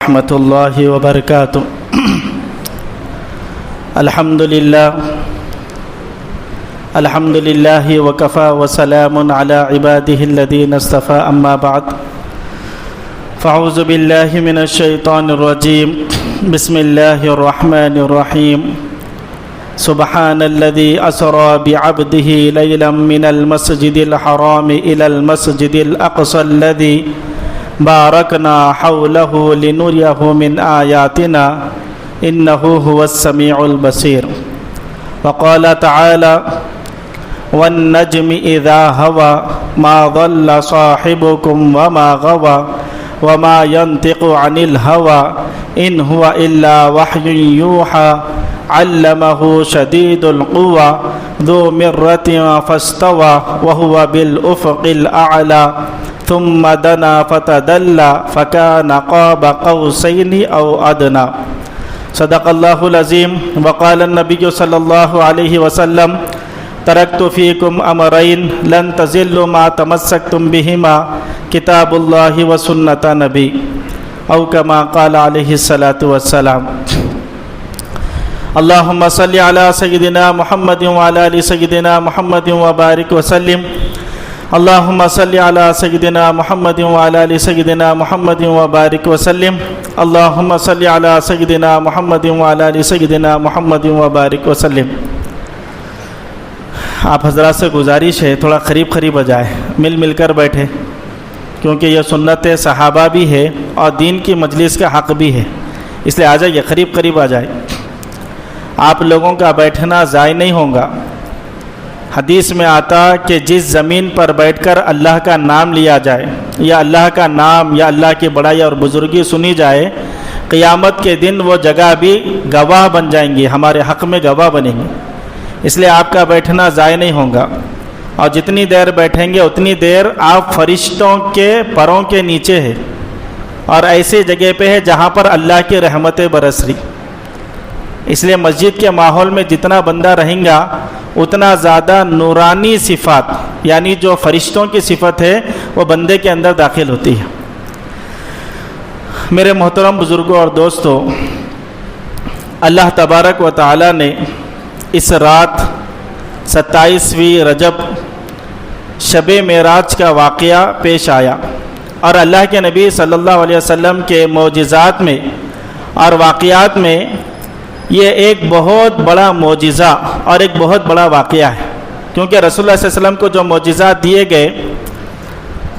ورحمة الله وبركاته الحمد لله وكفى وسلام على عباده الذين اصطفى أما بعد فأعوذ بالله من الشيطان الرجيم بسم الله الرحمن الرحيم سبحان الذي أسرى بعبده ليلا من المسجد الحرام إلى المسجد الأقصى الذي باركنا حوله لنريه من آياتنا إنه هو السميع البصير وقال تعالى والنجم إذا هوى ما ضل صاحبكم وما غوى وما ينطق عن الهوى إن هو إلا وحي يوحى علمه شديد القوى ذو مرة فاستوى وهو بالأفق الأعلى ثم دنا فتدلى فكان قاب قوسين أو أدنى صدق الله العظيم وقال النبي صلى الله عليه وسلم تركت فيكم أمرين لن تزلوا ما تمسكتم بهما كتاب الله وسنة نبي أو كما قال عليه الصلاة والسلام اللهم صل على سيدنا محمد وعلى آل سيدنا محمد وبارك وسلم اللهم صل على سيدنا محمد وعلى آل سيدنا محمد وبارك وسلم اللهم صل على سيدنا محمد وعلى آل سيدنا محمد وبارك وسلم آپ حضرات سے گزارش ہے تھوڑا قریب آ جائے، مل کر بیٹھے، کیونکہ یہ سنت صحابہ بھی ہے اور دین کی مجلس کا حق بھی ہے، اس لیے آ جائیے، قریب آ جائے۔ آپ لوگوں کا بیٹھنا ضائع نہیں ہوگا۔ حدیث میں آتا کہ جس زمین پر بیٹھ کر اللہ کا نام لیا جائے یا اللہ کا نام یا اللہ کی بڑائی اور بزرگی سنی جائے، قیامت کے دن وہ جگہ بھی گواہ بن جائیں گی، ہمارے حق میں گواہ بنیں گے۔ اس لیے آپ کا بیٹھنا ضائع نہیں ہوگا، اور جتنی دیر بیٹھیں گے اتنی دیر آپ فرشتوں کے پروں کے نیچے ہے اور ایسی جگہ پہ ہے جہاں پر اللہ کی رحمتیں برس رہی۔ اس لیے مسجد کے ماحول میں جتنا بندہ رہیں گا اتنا زیادہ نورانی صفات، یعنی جو فرشتوں کی صفت ہے وہ بندے کے اندر داخل ہوتی ہے۔ میرے محترم بزرگوں اور دوستو، اللہ تبارک و تعالی نے اس رات 27ویں رجب شب معراج کا واقعہ پیش آیا، اور اللہ کے نبی صلی اللہ علیہ وسلم کے معجزات میں اور واقعات میں یہ ایک بہت بڑا معجزہ اور ایک بہت بڑا واقعہ ہے، کیونکہ رسول اللہ صلی اللہ علیہ وسلم کو جو معجزات دیے گئے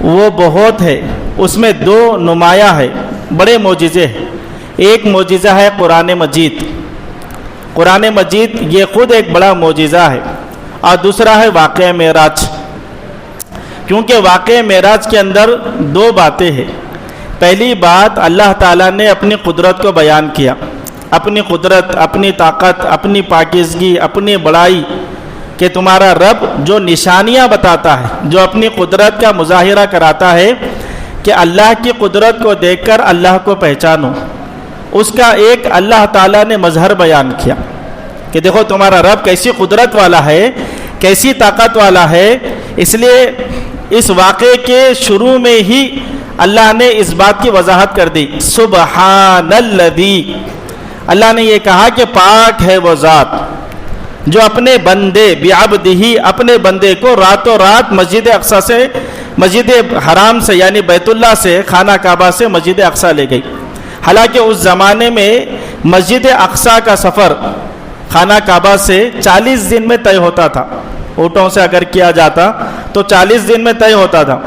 وہ بہت ہے، اس میں دو نمایاں ہے، بڑے معجزے ہیں۔ ایک معجزہ ہے قرآن مجید، قرآن مجید یہ خود ایک بڑا معجزہ ہے، اور دوسرا ہے واقعہ معراج، کیونکہ واقعہ معراج کے اندر دو باتیں ہیں۔ پہلی بات، اللہ تعالیٰ نے اپنی قدرت کو بیان کیا، اپنی قدرت، اپنی طاقت، اپنی پاکیزگی، اپنی بڑائی، کہ تمہارا رب جو نشانیاں بتاتا ہے، جو اپنی قدرت کا مظاہرہ کراتا ہے کہ اللہ کی قدرت کو دیکھ کر اللہ کو پہچانو، اس کا ایک اللہ تعالیٰ نے مظہر بیان کیا کہ دیکھو تمہارا رب کیسی قدرت والا ہے، کیسی طاقت والا ہے۔ اس لیے اس واقعے کے شروع میں ہی اللہ نے اس بات کی وضاحت کر دی، سبحان الذی، اللہ نے یہ کہا کہ پاک ہے وہ ذات جو اپنے بندے بعبدہ، اپنے بندے کو راتوں رات مسجد اقصی سے، مسجد حرام سے یعنی بیت اللہ سے، خانہ کعبہ سے مسجد اقصی لے گئی۔ حالانکہ اس زمانے میں مسجد اقصی کا سفر خانہ کعبہ سے 40 دن میں طے ہوتا تھا، اونٹوں سے اگر کیا جاتا تو 40 دن میں طے ہوتا تھا،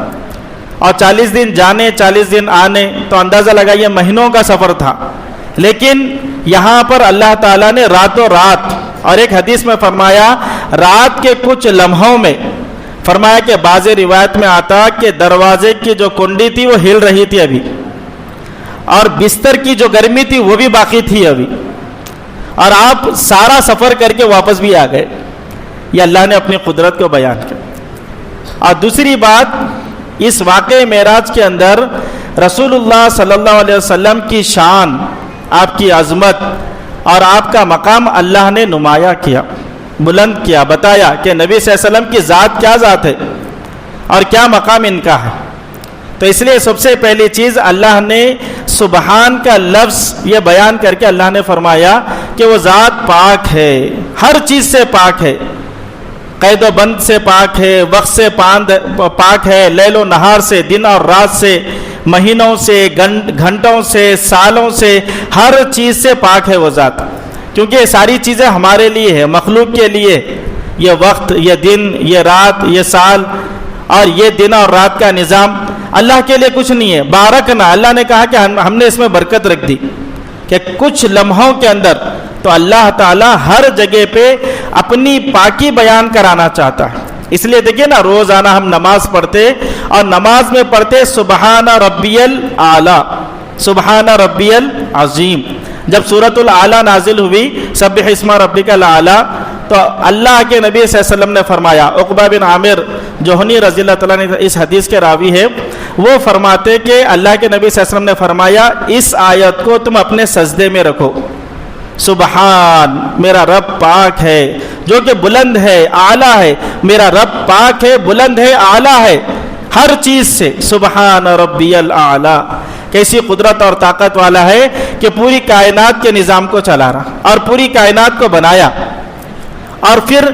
اور 40 دن جانے 40 دن آنے، تو اندازہ لگائیے مہینوں کا سفر تھا۔ لیکن یہاں پر اللہ تعالیٰ نے راتوں رات، اور ایک حدیث میں فرمایا رات کے کچھ لمحوں میں، فرمایا کہ بعض روایت میں آتا کہ دروازے کی جو کنڈی تھی وہ ہل رہی تھی ابھی، اور بستر کی جو گرمی تھی وہ بھی باقی تھی ابھی، اور آپ سارا سفر کر کے واپس بھی آ گئے۔ یہ اللہ نے اپنی قدرت کو بیان کیا۔ اور دوسری بات، اس واقعہ معراج کے اندر رسول اللہ صلی اللہ علیہ وسلم کی شان، آپ کی عظمت اور آپ کا مقام اللہ نے نمایاں کیا، بلند کیا، بتایا کہ نبی صلی اللہ علیہ وسلم کی ذات کیا ذات ہے اور کیا مقام ان کا ہے۔ تو اس لیے سب سے پہلی چیز اللہ نے سبحان کا لفظ یہ بیان کر کے اللہ نے فرمایا کہ وہ ذات پاک ہے، ہر چیز سے پاک ہے، قید و بند سے پاک ہے، وقت سے پاک ہے، لیل و نہار سے، دن اور رات سے، مہینوں سے، گھنٹوں سے، سالوں سے، ہر چیز سے پاک ہے وہ ذات، کیونکہ یہ ساری چیزیں ہمارے لیے ہے، مخلوق کے لیے، یہ وقت، یہ دن، یہ رات، یہ سال اور یہ دن اور رات کا نظام اللہ کے لیے کچھ نہیں ہے۔ بارکنا، اللہ نے کہا کہ ہم نے اس میں برکت رکھ دی کہ کچھ لمحوں کے اندر تو اللہ تعالیٰ ہر جگہ پہ اپنی پاکی بیان کرانا چاہتا ہے۔ اس لیے دیکھیں نا، روزانہ ہم نماز پڑھتے اور نماز میں پڑھتے سبحان ربی الاعلیٰ، سبحان ربی العظیم۔ جب سورۃ الاعلیٰ نازل ہوئی، سبح اسم ربک الاعلیٰ، تو اللہ کے نبی صلی اللہ علیہ وسلم نے فرمایا، عقبہ بن عامر جوہنی رضی اللہ تعالیٰ نے اس حدیث کے راوی ہے، وہ فرماتے کہ اللہ کے نبی صلی اللہ علیہ وسلم نے فرمایا اس آیت کو تم اپنے سجدے میں رکھو، سبحان میرا رب پاک ہے جو کہ بلند ہے، اعلیٰ ہے، میرا رب پاک ہے، بلند ہے، اعلیٰ ہے ہر چیز سے، سبحان ربی الاعلیٰ۔ کیسی قدرت اور طاقت والا ہے کہ پوری کائنات کے نظام کو چلا رہا اور پوری کائنات کو بنایا۔ اور پھر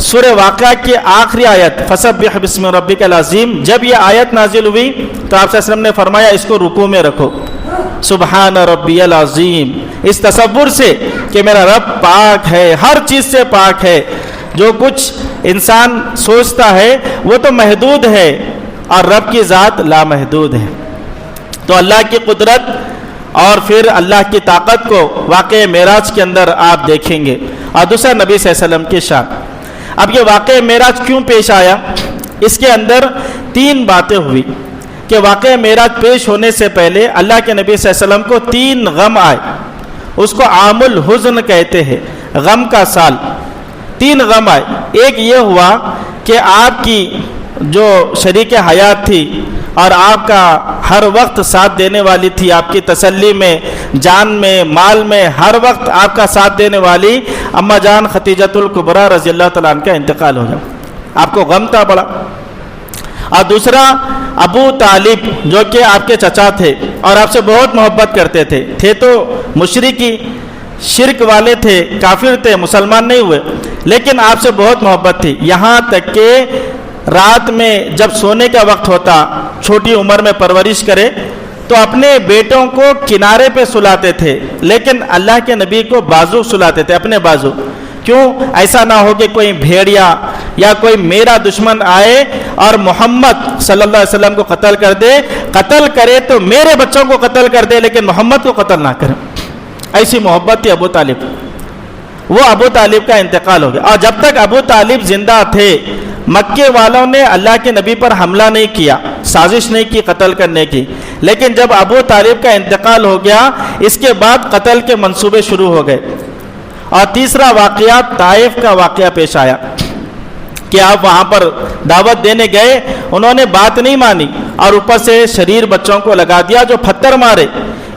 سورہ واقعہ کی آخری آیت فسبح بسم ربک العظیم، جب یہ آیت نازل ہوئی تو آپ صلی اللہ علیہ وسلم نے فرمایا اس کو رکوع میں رکھو، سبحان ربی العظیم، اس تصور سے کہ میرا رب پاک ہے، ہر چیز سے پاک ہے، جو کچھ انسان سوچتا ہے وہ تو محدود ہے اور رب کی ذات لامحدود ہے۔ تو اللہ کی قدرت اور پھر اللہ کی طاقت کو واقع معراج کے اندر آپ دیکھیں گے۔ اور دوسرا نبی صلی اللہ علیہ وسلم کی شان۔ اب یہ واقع معراج کیوں پیش آیا؟ اس کے اندر 3 باتیں ہوئی کہ واقع معراج پیش ہونے سے پہلے اللہ کے نبی صلی اللہ علیہ وسلم کو 3 غم آئے، اس کو عام الحزن کہتے ہیں، غم کا سال۔ 3 غم آئے۔ ایک یہ ہوا کہ آپ کی جو شریک حیات تھی اور آپ کا ہر وقت ساتھ دینے والی تھی، آپ کی تسلی میں، جان میں، مال میں، ہر وقت آپ کا ساتھ دینے والی اما جان خدیجۃ الکبریٰ رضی اللہ تعالیٰ عنہ کا انتقال ہو گیا، آپ کو غم تھا بڑا۔ اور دوسرا ابو طالب جو کہ آپ کے چچا تھے اور آپ سے بہت محبت کرتے تھے تو مشرکی، شرک والے تھے، کافر تھے، مسلمان نہیں ہوئے، لیکن آپ سے بہت محبت تھی، یہاں تک کہ رات میں جب سونے کا وقت ہوتا، چھوٹی عمر میں پرورش کرے تو اپنے بیٹوں کو کنارے پہ سلاتے تھے، لیکن اللہ کے نبی کو بازو سلاتے تھے، اپنے بازو۔ کیوں؟ ایسا نہ ہو کہ کوئی بھیڑیا یا کوئی میرا دشمن آئے اور محمد صلی اللہ علیہ وسلم کو قتل کر دے، قتل کرے تو میرے بچوں کو قتل کر دے لیکن محمد کو قتل نہ کرے۔ ایسی محبت تھی ابو طالب۔ وہ ابو طالب کا انتقال ہو گیا، اور جب تک ابو طالب زندہ تھے مکے والوں نے اللہ کے نبی پر حملہ نہیں کیا، سازش نہیں کی قتل کرنے کی، لیکن جب ابو طالب کا انتقال ہو گیا اس کے بعد قتل کے منصوبے شروع ہو گئے۔ اور تیسرا واقعہ طائف کا واقعہ پیش آیا کہ آپ وہاں پر دعوت دینے گئے، انہوں نے بات نہیں مانی اور اوپر سے شریر بچوں کو لگا دیا جو پتھر مارے،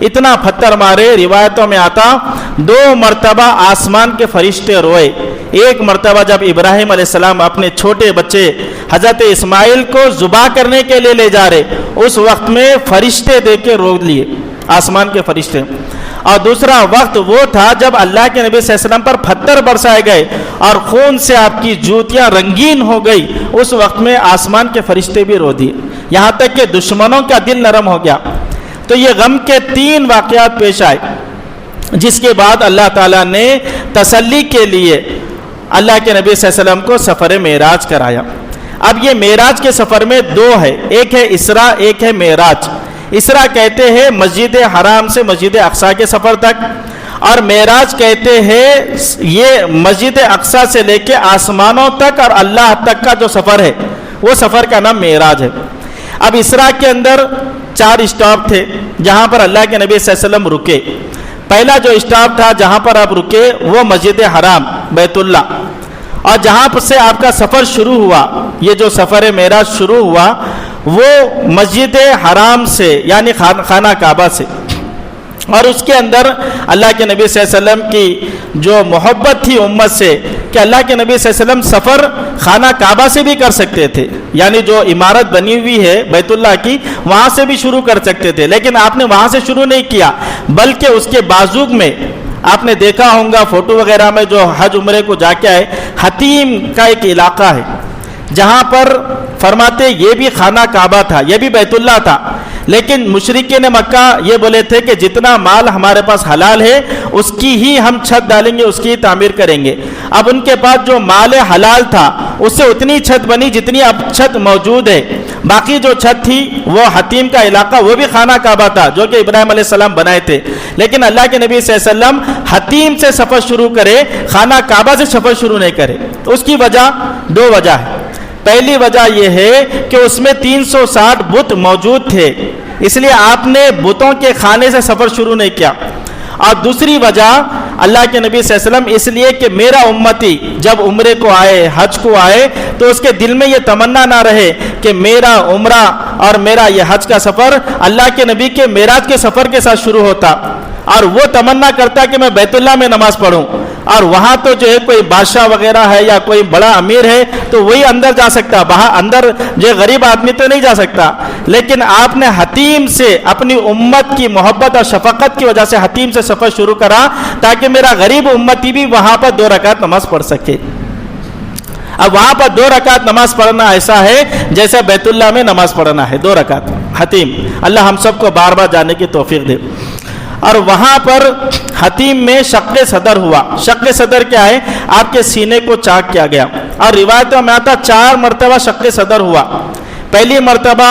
اتنا پتھر مارے، روایتوں میں آتا 2 مرتبہ آسمان کے فرشتے روئے۔ ایک مرتبہ جب ابراہیم علیہ السلام اپنے چھوٹے بچے حضرت اسماعیل کو ذبح کرنے کے لیے لے جا رہے، اس وقت میں فرشتے دیکھ کے رو لیے، آسمان کے فرشتے۔ اور دوسرا وقت وہ تھا جب اللہ کے نبی صلی اللہ علیہ وسلم پر پتھر برسائے گئے اور خون سے آپ کی جوتیاں رنگین ہو گئی، اس وقت میں آسمان کے فرشتے بھی رو دیے، یہاں تک کہ دشمنوں کا دل نرم ہو گیا۔ تو یہ غم کے 3 واقعات پیش آئے، جس کے بعد اللہ تعالیٰ نے تسلی کے لیے اللہ کے نبی صلی اللہ علیہ وسلم کو سفر معراج کرایا۔ اب یہ معراج کے سفر میں 2 ہے، ایک ہے اسراء، ایک ہے معراج۔ اسراء کہتے ہیں مسجد حرام سے مسجد اقصیٰ کے سفر تک، اور معراج کہتے ہیں یہ مسجد اقصیٰ سے لے کے آسمانوں تک اور اللہ تک کا جو سفر ہے، وہ سفر کا نام معراج ہے۔ اب اسراء کے اندر 4 اسٹاپ تھے جہاں پر اللہ کے نبی صلی اللہ علیہ وسلم رکے۔ پہلا جو اسٹاپ تھا جہاں پر آپ رکے وہ مسجد حرام بیت اللہ، اور جہاں سے آپ کا سفر شروع ہوا، یہ جو سفر معراج شروع ہوا وہ مسجد حرام سے یعنی خانہ کعبہ سے، اور اس کے اندر اللہ کے نبی صلی اللہ علیہ وسلم کی جو محبت تھی امت سے کہ اللہ کے نبی صلی اللہ علیہ وسلم سفر خانہ کعبہ سے بھی کر سکتے تھے، یعنی جو عمارت بنی ہوئی ہے بیت اللہ کی وہاں سے بھی شروع کر سکتے تھے، لیکن آپ نے وہاں سے شروع نہیں کیا، بلکہ اس کے بازوق میں آپ نے دیکھا ہوگا فوٹو وغیرہ میں جو حج عمرے کو جا کے آئے، حتیم کا ایک علاقہ ہے جہاں پر فرماتے یہ بھی خانہ کعبہ تھا، یہ بھی بیت اللہ تھا، لیکن مشرکین مکہ یہ بولے تھے کہ جتنا مال ہمارے پاس حلال ہے اس کی ہی ہم چھت ڈالیں گے، اس کی تعمیر کریں گے۔ اب ان کے پاس جو مال حلال تھا اس سے اتنی چھت بنی جتنی اب چھت موجود ہے، باقی جو چھت تھی وہ حتیم کا علاقہ وہ بھی خانہ کعبہ تھا جو کہ ابراہیم علیہ السلام بنائے تھے، لیکن اللہ کے نبی صلی اللہ علیہ وسلم حتیم سے سفر شروع کرے، خانہ کعبہ سے سفر شروع نہیں کرے۔ اس کی وجہ دو وجہ ہے۔ پہلی وجہ یہ ہے کہ اس میں 360 بت موجود تھے، اس لیے آپ نے بتوں کے خانے سے سفر شروع نہیں کیا۔ اور دوسری وجہ اللہ کے نبی صلی اللہ علیہ وسلم اس لیے کہ میرا امتی جب عمرے کو آئے، حج کو آئے، تو اس کے دل میں یہ تمنا نہ رہے کہ میرا عمرہ اور میرا یہ حج کا سفر اللہ کے نبی کے معراج کے سفر کے ساتھ شروع ہوتا، اور وہ تمنا کرتا کہ میں بیت اللہ میں نماز پڑھوں، اور وہاں تو جو ہے کوئی بادشاہ وغیرہ ہے یا کوئی بڑا امیر ہے تو وہی اندر جا سکتا، باہر اندر جو غریب آدمی تو نہیں جا سکتا، لیکن آپ نے حتیم سے اپنی امت کی محبت اور شفقت کی وجہ سے حتیم سے سفر شروع کرا تاکہ میرا غریب امتی بھی وہاں پر 2 رکعت نماز پڑھ سکے۔ اب وہاں پر 2 رکعت نماز پڑھنا ایسا ہے جیسے بیت اللہ میں نماز پڑھنا ہے، 2 رکعت حتیم۔ اللہ ہم سب کو بار بار جانے کی توفیق دے۔ اور وہاں پر حتیم میں شق صدر ہوا۔ شق صدر کیا ہے؟ آپ کے سینے کو چاک کیا گیا، اور روایتوں میں آتا 4 مرتبہ شق صدر ہوا۔ پہلی مرتبہ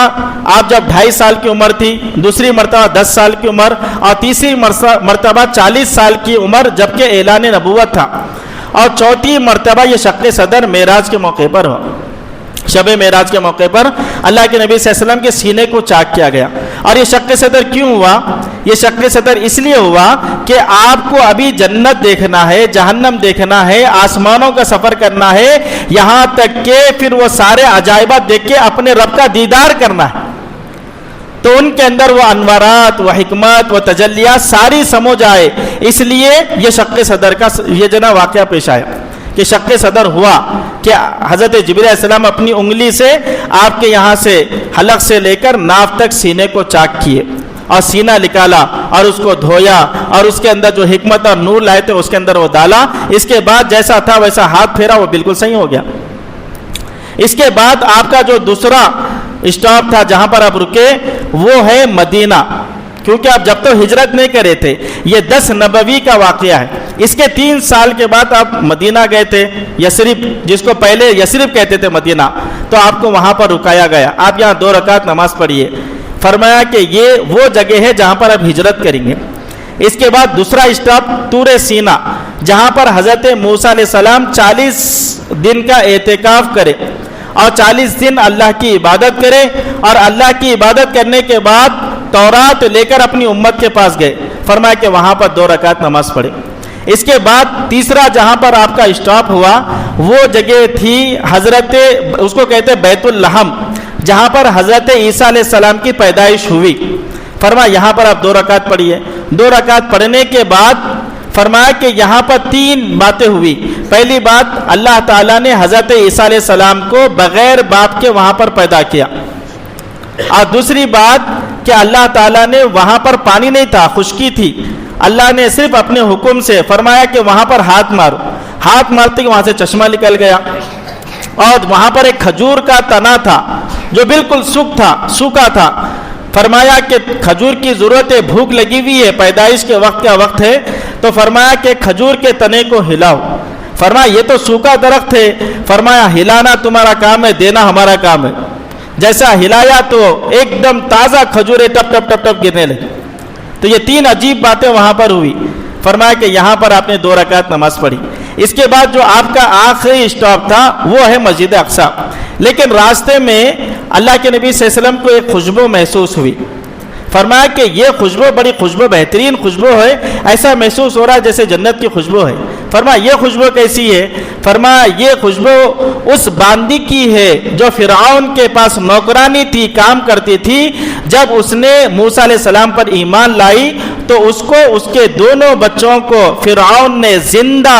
آپ جب 2.5 سال کی عمر تھی، دوسری مرتبہ 10 سال کی عمر، اور تیسری مرتبہ 40 سال کی عمر جبکہ اعلان نبوت تھا، اور چوتھی مرتبہ یہ شق صدر معراج کے موقع پر ہوا۔ شب معراج کے موقع پر اللہ کے نبی صلی اللہ علیہ وسلم کے سینے کو چاک کیا گیا۔ اور یہ شق صدر کیوں ہوا؟ یہ شق صدر اس لیے ہوا کہ آپ کو ابھی جنت دیکھنا ہے، جہنم دیکھنا ہے، آسمانوں کا سفر کرنا ہے، یہاں تک کہ پھر وہ سارے عجائبات دیکھ کے اپنے رب کا دیدار کرنا ہے، تو ان کے اندر وہ انوارات، وہ حکمت، وہ تجلیات ساری سمجھ آئے، اس لیے یہ شق صدر کا یہ جو نا واقعہ پیش آیا کہ شق صدر ہوا کہ حضرت جبرائیل علیہ السلام اپنی انگلی سے آپ کے یہاں سے حلق سے لے کر ناف تک سینے کو چاک کیے، اور سینہ نکالا اور اس کو دھویا، اور اس کے اندر جو حکمت اور نور لائے تھے اس کے اندر وہ ڈالا۔ اس کے بعد جیسا تھا ویسا ہاتھ پھیرا، وہ بالکل صحیح ہو گیا۔ اس کے بعد آپ کا جو دوسرا اسٹاپ تھا جہاں پر آپ رکے وہ ہے مدینہ، کیونکہ آپ جب تو ہجرت نہیں کرے تھے، یہ 10 نبوی کا واقعہ ہے۔ اس کے 3 سال کے بعد آپ مدینہ گئے تھے، یثرب، جس کو پہلے یثرب کہتے تھے مدینہ، تو آپ کو وہاں پر رکایا گیا، آپ یہاں 2 رکعت نماز پڑھیے۔ فرمایا کہ یہ وہ جگہ ہے جہاں پر آپ ہجرت کریں گے۔ اس کے بعد دوسرا اسٹاپ طور سینا، جہاں پر حضرت موسیٰ علیہ السلام 40 دن کا اعتکاف کرے اور 40 دن اللہ کی عبادت کرے، اور اللہ کی عبادت کرنے کے بعد تورات لے کر اپنی امت کے پاس گئے، فرمایا کہ وہاں پر 2 رکعت نماز پڑھے۔ اس کے بعد تیسرا جہاں پر آپ کا اسٹاپ ہوا وہ جگہ تھی حضرت، اس کو کہتے بیت اللحم، جہاں پر حضرت عیسیٰ علیہ السلام کی پیدائش ہوئی۔ فرمایا یہاں پر آپ 2 رکعت پڑھیے۔ 2 رکعت پڑھنے کے بعد فرمایا کہ یہاں پر 3 باتیں ہوئی۔ پہلی بات، اللہ تعالیٰ نے حضرت عیسیٰ علیہ السلام کو بغیر باپ کے وہاں پر پیدا کیا، اور دوسری بات کہ اللہ تعالیٰ نے وہاں پر پانی نہیں تھا، خشکی تھی، اللہ نے صرف اپنے حکم سے فرمایا کہ وہاں پر ہاتھ مارو، ہاتھ مارتے وہاں سے چشمہ نکل گیا، اور وہاں پر ایک کھجور کا تنا تھا جو بالکل سوکھا تھا۔ فرمایا کہ کھجور کی ضرورت ہے، بھوک لگی ہوئی ہے، پیدائش کے وقت کا وقت ہے، تو فرمایا کہ کھجور کے تنے کو ہلاؤ۔ فرمایا یہ تو سوکھا درخت ہے، فرمایا ہلانا تمہارا کام ہے، دینا ہمارا کام ہے۔ جیسا ہلایا تو ایک دم تازہ کھجوریں ٹپ ٹپ ٹپ ٹپ گرنے لگی۔ تو یہ 3 عجیب باتیں وہاں پر ہوئی۔ فرمایا کہ یہاں پر آپ نے 2 رکعت نماز پڑھی۔ اس کے بعد جو آپ کا آخری اسٹاپ تھا وہ ہے مسجد اقصی، لیکن راستے میں اللہ کے نبی صلی اللہ علیہ وسلم کو ایک خوشبو محسوس ہوئی۔ فرمایا کہ یہ خوشبو بڑی خوشبو، بہترین خوشبو ہے، ایسا محسوس ہو رہا ہے جیسے جنت کی خوشبو ہے۔ فرمایا یہ خوشبو کیسی ہے؟ فرمایا یہ خوشبو اس باندی کی ہے جو فرعون کے پاس نوکرانی تھی، کام کرتی تھی، جب اس نے موسیٰ علیہ السلام پر ایمان لائی تو اس کو، اس کے دونوں بچوں کو فرعون نے زندہ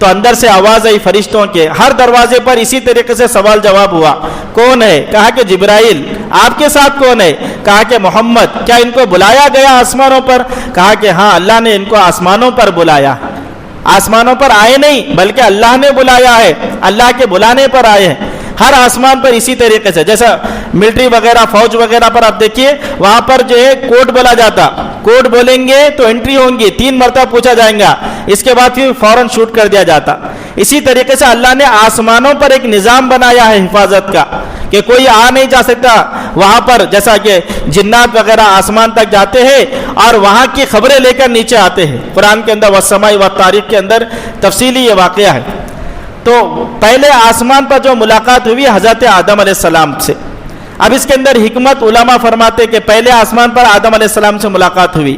تو اندر سے آواز آئی فرشتوں کے، ہر دروازے پر اسی طریقے سے سوال جواب ہوا، کون ہے؟ کہا کہ جبرائیل۔ آپ کے ساتھ کون ہے؟ کہا کہ محمد۔ کیا ان کو بلایا گیا آسمانوں پر؟ کہا کہ ہاں، اللہ نے ان کو آسمانوں پر بلایا، آسمانوں پر آئے نہیں بلکہ اللہ نے بلایا ہے، اللہ کے بلانے پر آئے ہیں۔ ہر آسمان پر اسی طریقے سے، جیسا ملٹری وغیرہ فوج وغیرہ پر آپ دیکھیے، وہاں پر جو ہے کوڈ بولا جاتا، کوڈ بولیں گے تو انٹری ہوں گی، 3 مرتبہ پوچھا جائے گا، اس کے بعد پھر فوراً شوٹ کر دیا جاتا۔ اسی طریقے سے اللہ نے آسمانوں پر ایک نظام بنایا ہے حفاظت کا، کہ کوئی آ نہیں جا سکتا وہاں پر، جیسا کہ جنات وغیرہ آسمان تک جاتے ہیں اور وہاں کی خبریں لے کر نیچے آتے ہیں۔ قرآن کے اندر والسماء والطارق کے اندر تفصیلی یہ واقعہ ہے۔ تو پہلے آسمان پر جو ملاقات ہوئی حضرت آدم علیہ السلام سے، اب اس کے اندر حکمت علماء فرماتے کہ پہلے آسمان پر آدم علیہ السلام سے ملاقات ہوئی،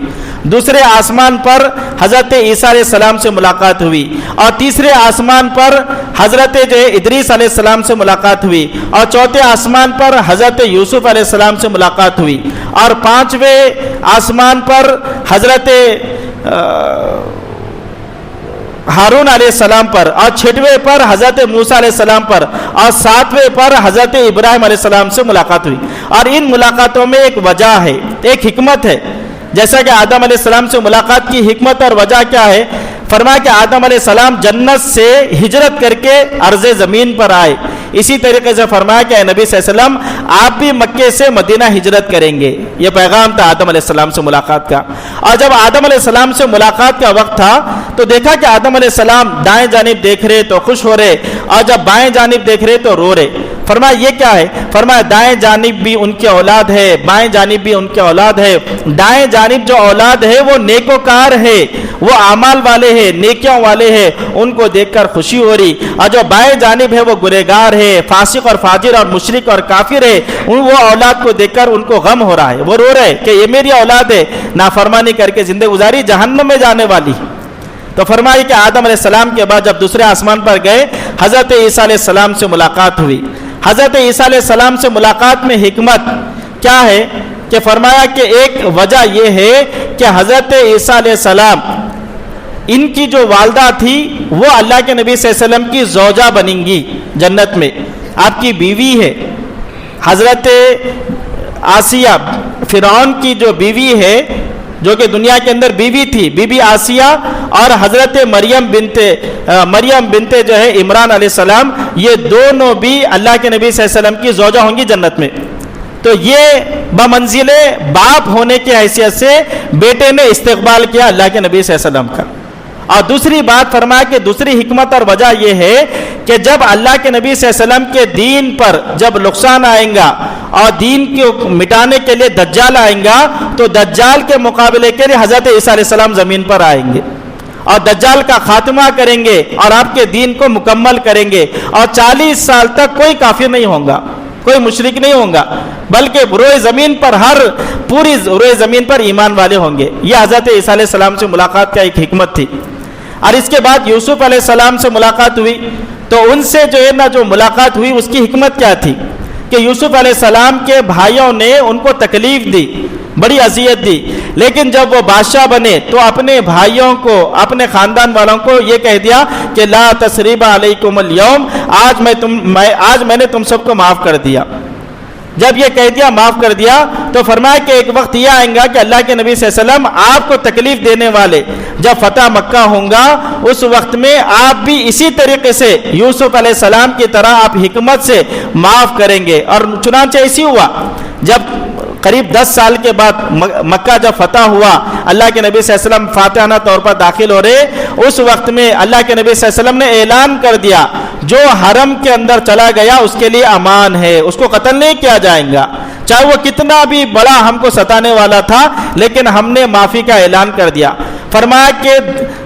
دوسرے آسمان پر حضرت عیسیٰ علیہ السلام سے ملاقات ہوئی، اور تیسرے آسمان پر حضرت ادریس علیہ السلام سے ملاقات ہوئی، اور چوتھے آسمان پر حضرت یوسف علیہ السلام سے ملاقات ہوئی، اور 5ویں آسمان پر حضرت ہارون علیہ السلام پر، اور 6ویں پر حضرت موسیٰ علیہ السلام پر، اور 7ویں پر حضرت ابراہیم علیہ السلام سے ملاقات ہوئی۔ اور ان ملاقاتوں میں ایک وجہ ہے، ایک حکمت ہے۔ جیسا کہ آدم علیہ السلام سے ملاقات کی حکمت اور وجہ کیا ہے؟ فرمایا کہ آدم علیہ السلام جنت سے ہجرت کر کے ارض زمین پر آئے، اسی طریقے سے فرمایا کہ اے نبی صلی اللہ علیہ وسلم آپ بھی مکے سے مدینہ ہجرت کریں گے۔ یہ پیغام تھا آدم علیہ السلام سے ملاقات کا۔ اور جب آدم علیہ السلام سے ملاقات کا وقت تھا تو دیکھا کہ آدم علیہ السلام دائیں جانب دیکھ رہے تو خوش ہو رہے، اور جب بائیں جانب دیکھ رہے تو رو رہے۔ فرمایا یہ کیا ہے؟ فرمایا دائیں جانب بھی ان کی اولاد ہے، بائیں جانب بھی ان کی اولاد ہے۔ دائیں جانب جو اولاد ہے وہ نیکوکار ہے، وہ اعمال والے ہیں، نیکیوں والے ہیں، ان کو دیکھ کر خوشی ہو رہی، اور جو بائیں جانب ہے وہ گنہگار ہے، فاسق اور فاجر اور مشرک اور کافر ہے، وہ اولاد کو دیکھ کر ان کو غم ہو رہا ہے، وہ رو رہے کہ یہ میری اولاد ہے، نافرمانی کر کے زندگی گزاری، جہنم میں جانے والی۔ تو فرمایا کہ آدم علیہ السلام کے بعد جب دوسرے آسمان پر گئے، حضرت عیسیٰ علیہ السلام سے ملاقات ہوئی۔ حضرت عیسیٰ علیہ السلام سے ملاقات میں حکمت کیا ہے کہ فرمایا کہ ایک وجہ یہ ہے کہ حضرت عیسیٰ علیہ السلام، ان کی جو والدہ تھی وہ اللہ کے نبی صلی اللہ علیہ وسلم کی زوجہ بنیں گی جنت میں، آپ کی بیوی ہے۔ حضرت آسیہ، فرعون کی جو بیوی ہے، جو کہ دنیا کے اندر بیوی تھی، بی بی آسیہ، اور حضرت مریم بنت جو ہے عمران علیہ السلام، یہ دونوں بھی اللہ کے نبی صلی اللہ علیہ وسلم کی زوجہ ہوں گی جنت میں۔ تو یہ بمنزل باپ ہونے کی حیثیت سے بیٹے نے استقبال کیا اللہ کے نبی صلی اللہ علیہ وسلم کا۔ اور دوسری بات فرمایا کہ دوسری حکمت اور وجہ یہ ہے کہ جب اللہ کے نبی صلی اللہ علیہ وسلم کے دین پر جب نقصان آئیں گا اور دین کو مٹانے کے لیے دجال آئیں گا، تو دجال کے مقابلے کے لیے حضرت عیسیٰ علیہ السلام زمین پر آئیں گے اور دجال کا خاتمہ کریں گے اور آپ کے دین کو مکمل کریں گے، اور 40 سال تک کوئی کافر نہیں ہوگا، کوئی مشرک نہیں ہوگا، بلکہ روئے زمین پر پوری روئے زمین پر ایمان والے ہوں گے۔ یہ حضرت عیسیٰ علیہ السلام سے ملاقات کا ایک حکمت تھی۔ اور اس کے بعد یوسف علیہ السلام سے ملاقات ہوئی، تو ان سے جو ہے نا جو ملاقات ہوئی اس کی حکمت کیا تھی کہ یوسف علیہ السلام کے بھائیوں نے ان کو تکلیف دی، بڑی اذیت دی، لیکن جب وہ بادشاہ بنے تو اپنے بھائیوں کو، اپنے خاندان والوں کو یہ کہہ دیا کہ لا تثریب علیکم اليوم، آج میں نے تم سب کو معاف کر دیا۔ جب یہ کہہ دیا، معاف کر دیا، تو فرمایا کہ ایک وقت یہ آئیں گا کہ اللہ کے نبی صلی اللہ علیہ وسلم آپ کو تکلیف دینے والے جب فتح مکہ ہوں گا، اس وقت میں آپ بھی اسی طریقے سے یوسف علیہ السلام کی طرح آپ حکمت سے معاف کریں گے۔ اور چنانچہ ایسی ہوا، جب قریب 10 سال کے بعد مکہ جب فتح ہوا، اللہ کے نبی صلی اللہ علیہ وسلم فاتحانہ طور پر داخل ہو رہے، اس وقت میں اللہ کے نبی صلی اللہ علیہ وسلم نے اعلان کر دیا جو حرم کے اندر چلا گیا اس کے لیے امان ہے، اس کو قتل نہیں کیا جائے گا، چاہے وہ کتنا بھی بڑا ہم کو ستانے والا تھا، لیکن ہم نے معافی کا اعلان کر دیا۔ فرمایا کہ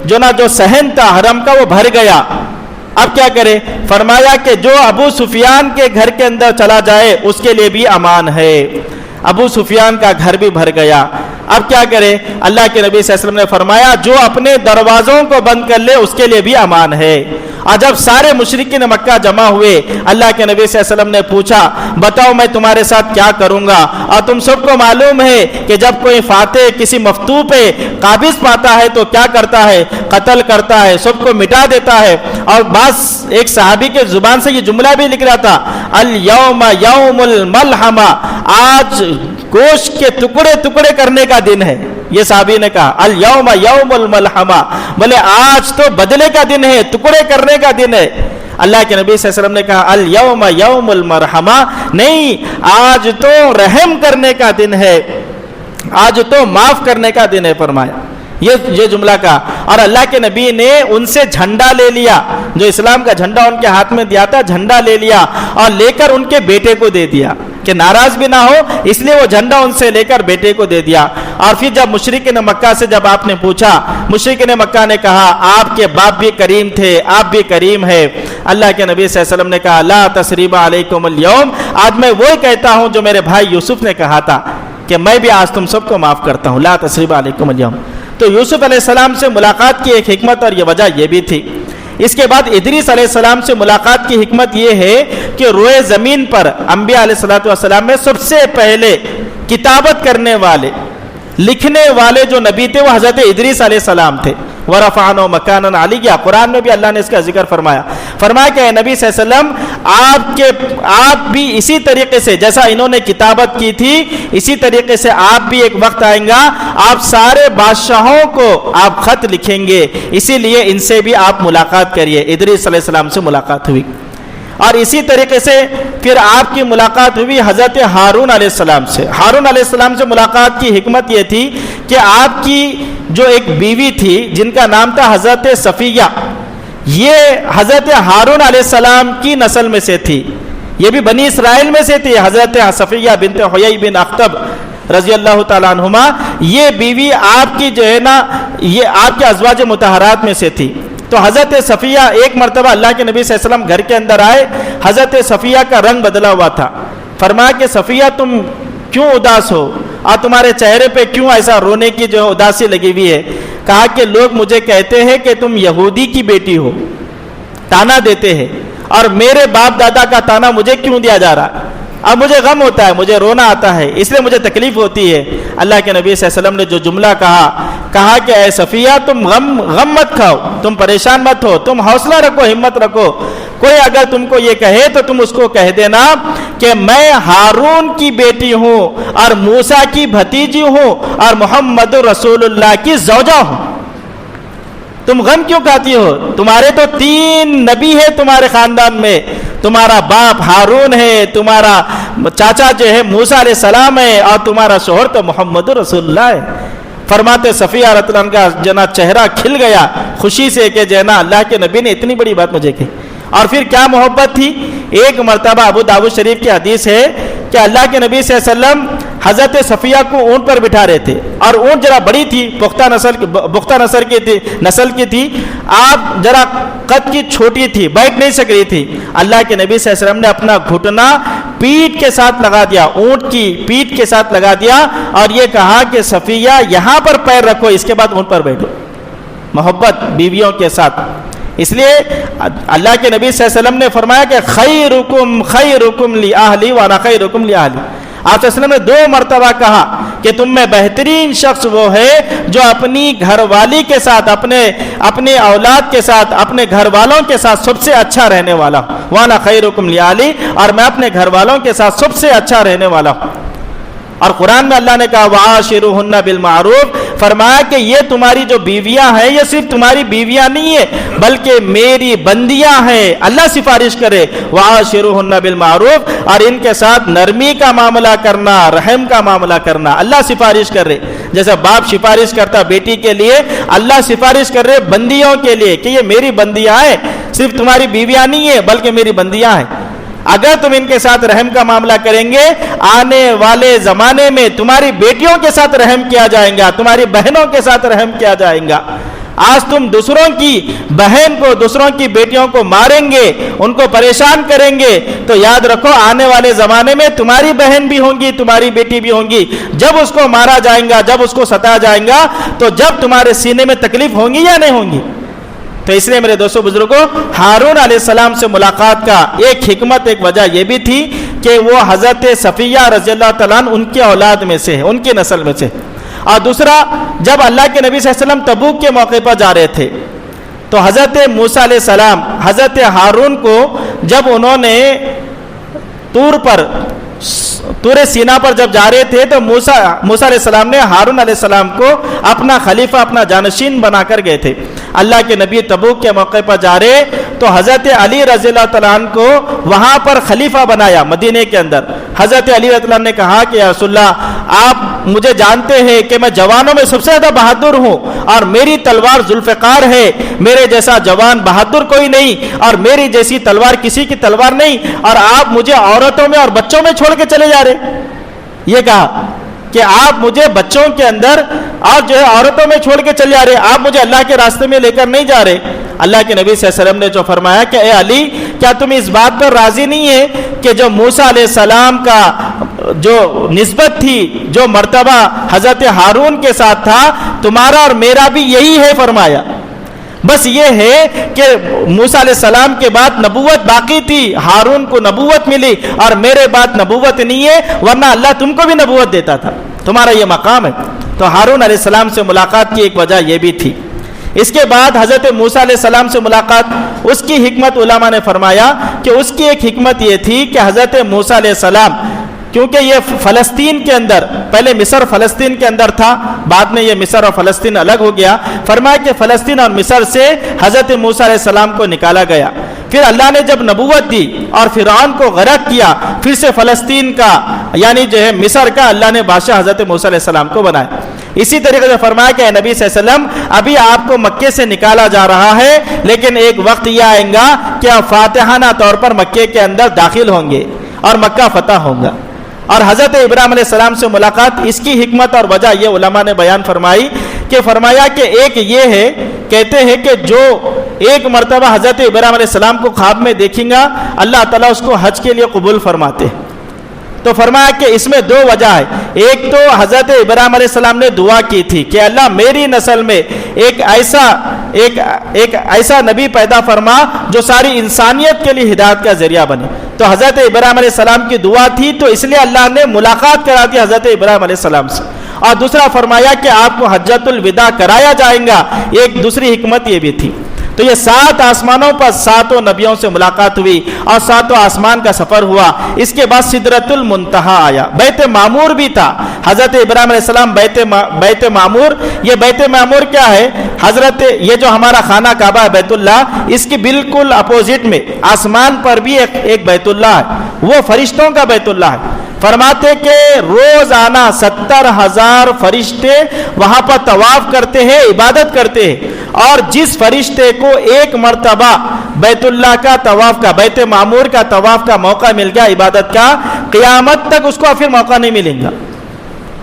جو صحن تھا حرم کا وہ بھر گیا، اب کیا کرے؟ فرمایا کہ جو ابو سفیان کے گھر کے اندر چلا جائے اس کے لیے بھی امان ہے۔ ابو سفیان کا گھر بھی بھر گیا، اب کیا کرے؟ اللہ کے نبی صلی اللہ علیہ وسلم نے فرمایا جو اپنے دروازوں کو بند کر لے اس کے لیے بھی امان ہے۔ اور جب سارے مشرکین مکہ جمع ہوئے، اللہ کے نبی صلی اللہ علیہ وسلم نے پوچھا بتاؤ میں تمہارے ساتھ کیا کروں گا؟ اور تم سب کو معلوم ہے کہ جب کوئی فاتح کسی مفتوح پہ قابض پاتا ہے تو کیا کرتا ہے؟ قتل کرتا ہے، سب کو مٹا دیتا ہے۔ اور بس ایک صحابی کے زبان سے یہ جملہ بھی نکلا تھا، الیوم یوم الملحمہ، آج گوشت کے ٹکڑے ٹکڑے کرنے کا دن ہے۔ یہ صحابی نے کہا الیوم یوم الملحمہ، بولے آج تو بدلے کا دن ہے، ٹکڑے کرنے کا دن ہے۔ اللہ کے نبی صلی اللہ علیہ وسلم نے کہا الیوم یوم المرحمہ، نہیں آج تو رحم کرنے کا دن ہے، آج تو معاف کرنے کا دن ہے فرمایا۔ یہ جملہ کہا، اور اللہ کے نبی نے ان سے جھنڈا لے لیا، جو اسلام کا جھنڈا ان کے ہاتھ میں دیا تھا، جھنڈا لے لیا اور لے کر ان کے بیٹے کو دے دیا کہ ناراض بھی نہ ہو، اس لیے وہ جھنڈا ان سے لے کر بیٹے کو دے دیا۔ اور پھر جب مشرکین مکہ سے جب آپ نے پوچھا، مشرکین مکہ نے کہا آپ کے باپ بھی کریم تھے، آپ بھی کریم ہے۔ اللہ کے نبی صلی اللہ علیہ وسلم نے کہا لا تثریب علیکم اليوم، آج میں وہی کہتا ہوں جو میرے بھائی یوسف نے کہا تھا کہ میں بھی آج تم سب کو معاف کرتا ہوں، لا تثریب علیکم اليوم۔ تو یوسف علیہ السلام سے ملاقات کی ایک حکمت اور یہ وجہ یہ بھی تھی۔ اس کے بعد ادریس علیہ السلام سے ملاقات کی حکمت یہ ہے کہ روئے زمین پر انبیاء علیہ السلام میں سب سے پہلے کتابت کرنے والے، لکھنے والے جو نبی تھے وہ حضرت ادریس علیہ السلام تھے۔ وَرَفَعْنَا مَكَانًا عَلِيًّا، قرآن میں بھی اللہ نے اس کا ذکر فرمایا کہ اے نبی صلی اللہ علیہ وسلم آپ بھی اسی طریقے سے جیسا انہوں نے کتابت کی تھی، اسی طریقے سے آپ بھی ایک وقت آئیں گا آپ سارے بادشاہوں کو آپ خط لکھیں گے، اسی لیے ان سے بھی آپ ملاقات کریے۔ ادریس علیہ السلام سے ملاقات ہوئی، اور اسی طریقے سے پھر آپ کی ملاقات ہوئی حضرت ہارون علیہ السلام سے۔ ہارون علیہ السلام سے ملاقات کی حکمت یہ تھی کہ آپ کی جو ایک بیوی تھی جن کا نام تھا حضرت صفیہ، یہ حضرت ہارون علیہ السلام کی نسل میں سے تھی، یہ بھی بنی اسرائیل میں سے تھی۔ حضرت صفیہ بنت حیی بن اخطب رضی اللہ تعالیٰ عنہما، یہ بیوی آپ کی جو ہے نا یہ آپ کے ازواج مطہرات میں سے تھی۔ تو حضرت صفیہ ایک مرتبہ اللہ کے نبی صلی اللہ علیہ وسلم گھر کے اندر آئے، حضرت صفیہ کا رنگ بدلا ہوا تھا۔ فرمایا کہ صفیہ تم کیوں اداس ہو اور تمہارے چہرے پہ کیوں ایسا رونے کی جو اداسی لگی ہوئی ہے؟ کہا کہ لوگ مجھے کہتے ہیں کہ تم یہودی کی بیٹی ہو، تانا دیتے ہیں، اور میرے باپ دادا کا تانا مجھے کیوں دیا جا رہا؟ اب مجھے غم ہوتا ہے، مجھے رونا آتا ہے، اس لیے مجھے تکلیف ہوتی ہے۔ اللہ کے نبی صلی اللہ علیہ وسلم نے جو جملہ کہا کہ اے صفیہ تم غم مت کھاؤ، تم پریشان مت ہو، تم حوصلہ رکھو، ہمت رکھو۔ کوئی اگر تم کو یہ کہے تو تم اس کو کہہ دینا کہ میں ہارون کی بیٹی ہوں اور موسیٰ کی بھتیجی ہوں اور محمد رسول اللہ کی زوجہ ہوں۔ تم غم کیوں کھاتی ہو؟ تمہارے تو 3 نبی ہے تمہارے خاندان میں، تمہارا باپ ہارون ہے، تمہارا چاچا جو ہے موسیٰ علیہ السلام ہے، اور تمہارا شوہر تو محمد رسول اللہ ہے۔ فرماتے صفیہ رضی اللہ عنہ کا جنا چہرہ کھل گیا خوشی سے کہ جنا اللہ کے نبی نے اتنی بڑی بات مجھے کہی۔ اور پھر کیا محبت تھی۔ ایک مرتبہ ابو داؤد شریف کی حدیث ہے کہ اللہ کے نبی صلی اللہ علیہ وسلم حضرت صفیہ کو اونٹ پر بٹھا رہے تھے، اور اونٹ ذرا بڑی تھی، پختہ نسل کی تھی، آپ ذرا قد کی چھوٹی تھی، بیٹھ نہیں سک رہی تھی۔ اللہ کے نبی صلی اللہ علیہ وسلم نے اپنا گھٹنا پیٹھ کے ساتھ لگا دیا، اونٹ کی پیٹھ کے ساتھ لگا دیا، اور یہ کہا کہ صفیہ یہاں پر پیر رکھو، اس کے بعد اونٹ پر بیٹھو۔ محبت بیویوں کے ساتھ۔ اس لیے اللہ کے نبی صلی اللہ علیہ وسلم نے فرمایا کہ خیرکم لأہلی وانا خیرکم لأہلی۔ آپ صلی اللہ علیہ وسلم نے 2 مرتبہ کہا کہ تم میں بہترین شخص وہ ہے جو اپنی گھر والی کے ساتھ، اپنے اولاد کے ساتھ، اپنے گھر والوں کے ساتھ سب سے اچھا رہنے والا ہوں، وانا خیرکم لأہلی، اور میں اپنے گھر والوں کے ساتھ سب سے اچھا رہنے والا ہوں۔ اور قرآن میں اللہ نے کہا وعاشروہن بالمعروف، فرمایا کہ یہ تمہاری جو بیویاں ہیں یہ صرف تمہاری بیویاں نہیں ہیں بلکہ میری بندیاں ہیں۔ اللہ سفارش کرے وعاشروہن بالمعروف، اور ان کے ساتھ نرمی کا معاملہ کرنا، رحم کا معاملہ کرنا۔ اللہ سفارش کر رہے، جیسے باپ سفارش کرتا بیٹی کے لیے، اللہ سفارش کر رہے بندیوں کے لیے کہ یہ میری بندیاں ہیں، صرف تمہاری بیویاں نہیں ہیں بلکہ میری بندیاں ہیں۔ اگر تم ان کے ساتھ رحم کا معاملہ کریں گے، آنے والے زمانے میں تمہاری بیٹیوں کے ساتھ رحم کیا جائے گا، تمہاری بہنوں کے ساتھ رحم کیا جائے گا۔ آج تم دوسروں کی بہن کو، دوسروں کی بیٹیوں کو ماریں گے، ان کو پریشان کریں گے، تو یاد رکھو آنے والے زمانے میں تمہاری بہن بھی ہوں گی، تمہاری بیٹی بھی ہوں گی۔ جب اس کو مارا جائے گا، جب اس کو ستایا جائے گا، تو جب تمہارے سینے میں تکلیف ہوں گی یا نہیں ہوں گی؟ تو اس لیے میرے دوستوں بزرگوں، ہارون علیہ السلام سے ملاقات کا ایک حکمت، ایک وجہ یہ بھی تھی کہ وہ حضرت صفیہ رضی اللہ تعالیٰ عنہ ان کے اولاد میں سے، ان کی نسل میں سے. اور دوسرا، جب اللہ کے نبی صلی اللہ علیہ وسلم تبوک کے موقع پر جا رہے تھے تو حضرت موسیٰ علیہ السلام حضرت ہارون کو جب انہوں نے طور سینا پر جب جا رہے تھے تو موسیٰ علیہ السلام نے ہارون علیہ السلام کو اپنا خلیفہ، اپنا جانشین بنا کر گئے تھے. اللہ کے نبی تبوک کے موقع پر جا رہے تو حضرت علی رضی اللہ تعالیٰ عنہ کو وہاں پر خلیفہ بنایا مدینے کے اندر. حضرت علی رضی اللہ عنہ نے کہا کہ یا رسول اللہ، آپ مجھے جانتے ہیں کہ میں جوانوں میں سب سے زیادہ بہادر ہوں اور میری تلوار ذوالفقار ہے، میرے جیسا جوان بہادر کوئی نہیں اور میری جیسی تلوار کسی کی تلوار نہیں، اور آپ مجھے عورتوں میں اور بچوں میں چھوڑ کے چلے جا رہے. یہ کہا کہ آپ مجھے بچوں کے اندر اور جو ہے عورتوں میں چھوڑ کے چلے جا رہے، آپ مجھے اللہ کے راستے میں لے کر نہیں جا رہے. اللہ کے نبی صلی اللہ علیہ وسلم نے جو فرمایا کہ اے علی، کیا تم اس بات پر راضی نہیں ہے کہ جو موسیٰ علیہ السلام کا جو نسبت تھی، جو مرتبہ حضرت ہارون کے ساتھ تھا، تمہارا اور میرا بھی یہی ہے. فرمایا بس یہ ہے کہ موسیٰ علیہ السلام کے بعد نبوت باقی تھی، ہارون کو نبوت ملی اور میرے بعد نبوت نہیں ہے، ورنہ اللہ تم کو بھی نبوت دیتا تھا، تمہارا یہ مقام ہے. تو ہارون علیہ السلام سے ملاقات کی ایک وجہ یہ بھی تھی. اس کے بعد حضرت موسیٰ علیہ السلام سے ملاقات، اس کی حکمت علماء نے فرمایا کہ اس کی ایک حکمت یہ تھی کہ حضرت موسیٰ علیہ السلام، کیونکہ یہ فلسطین کے اندر، پہلے مصر فلسطین کے اندر تھا، بعد میں یہ مصر اور فلسطین الگ ہو گیا. فرمایا کہ فلسطین اور مصر سے حضرت موسیٰ علیہ السلام کو نکالا گیا. پھر اللہ نے جب نبوت دی اور فرعون کو غرق کیا، پھر سے فلسطین کا یعنی جو ہے مصر کا اللہ نے بادشاہ حضرت موسیٰ علیہ السلام کو بنایا. اسی طریقے سے فرمایا کہ اے نبی صلی اللہ علیہ وسلم، ابھی آپ کو مکے سے نکالا جا رہا ہے، لیکن ایک وقت یہ آئے گا کہ آپ فاتحانہ طور پر مکے کے اندر داخل ہوں گے اور مکہ فتح ہوگا. اور حضرت ابراہیم علیہ السلام سے ملاقات، اس کی حکمت اور وجہ یہ علماء نے بیان فرمائی کہ فرمایا کہ ایک یہ ہے، کہتے ہیں کہ جو ایک مرتبہ حضرت ابراہیم علیہ السلام کو خواب میں دیکھیں گا، اللہ تعالیٰ اس کو حج کے لیے قبول فرماتے ہیں. تو فرمایا کہ اس میں دو وجہ ہے. ایک تو حضرت ابراہیم علیہ السلام نے دعا کی تھی کہ اللہ میری نسل میں ایک ایسا نبی پیدا فرما جو ساری انسانیت کے لیے ہدایت کا ذریعہ بنے. تو حضرت ابراہیم علیہ السلام کی دعا تھی، تو اس لیے اللہ نے ملاقات کرا دی حضرت ابراہیم علیہ السلام سے. اور دوسرا فرمایا کہ آپ کو حجۃ الوداع کرایا جائے گا، ایک دوسری حکمت یہ بھی تھی. تو یہ 7 آسمانوں پر 7 نبیوں سے ملاقات ہوئی اور 7 آسمان کا سفر ہوا. اس کے بعد سدرۃ المنتہا آیا. بیت معمور بھی تھا. حضرت ابراہیم علیہ السلام بیت معمور، یہ بیت معمور کیا ہے؟ حضرت یہ جو ہمارا خانہ کعبہ ہے بیت اللہ، اس کی بالکل اپوزٹ میں آسمان پر بھی ایک بیت اللہ ہے، وہ فرشتوں کا بیت اللہ ہے. فرماتے کہ روزانہ 70,000 فرشتے وہاں پر طواف کرتے ہیں، عبادت کرتے ہیں، اور جس فرشتے کو ایک مرتبہ بیت اللہ کا طواف کا، بیت معمور کا طواف کا موقع مل گیا عبادت کا، قیامت تک اس کو پھر موقع نہیں ملے گا.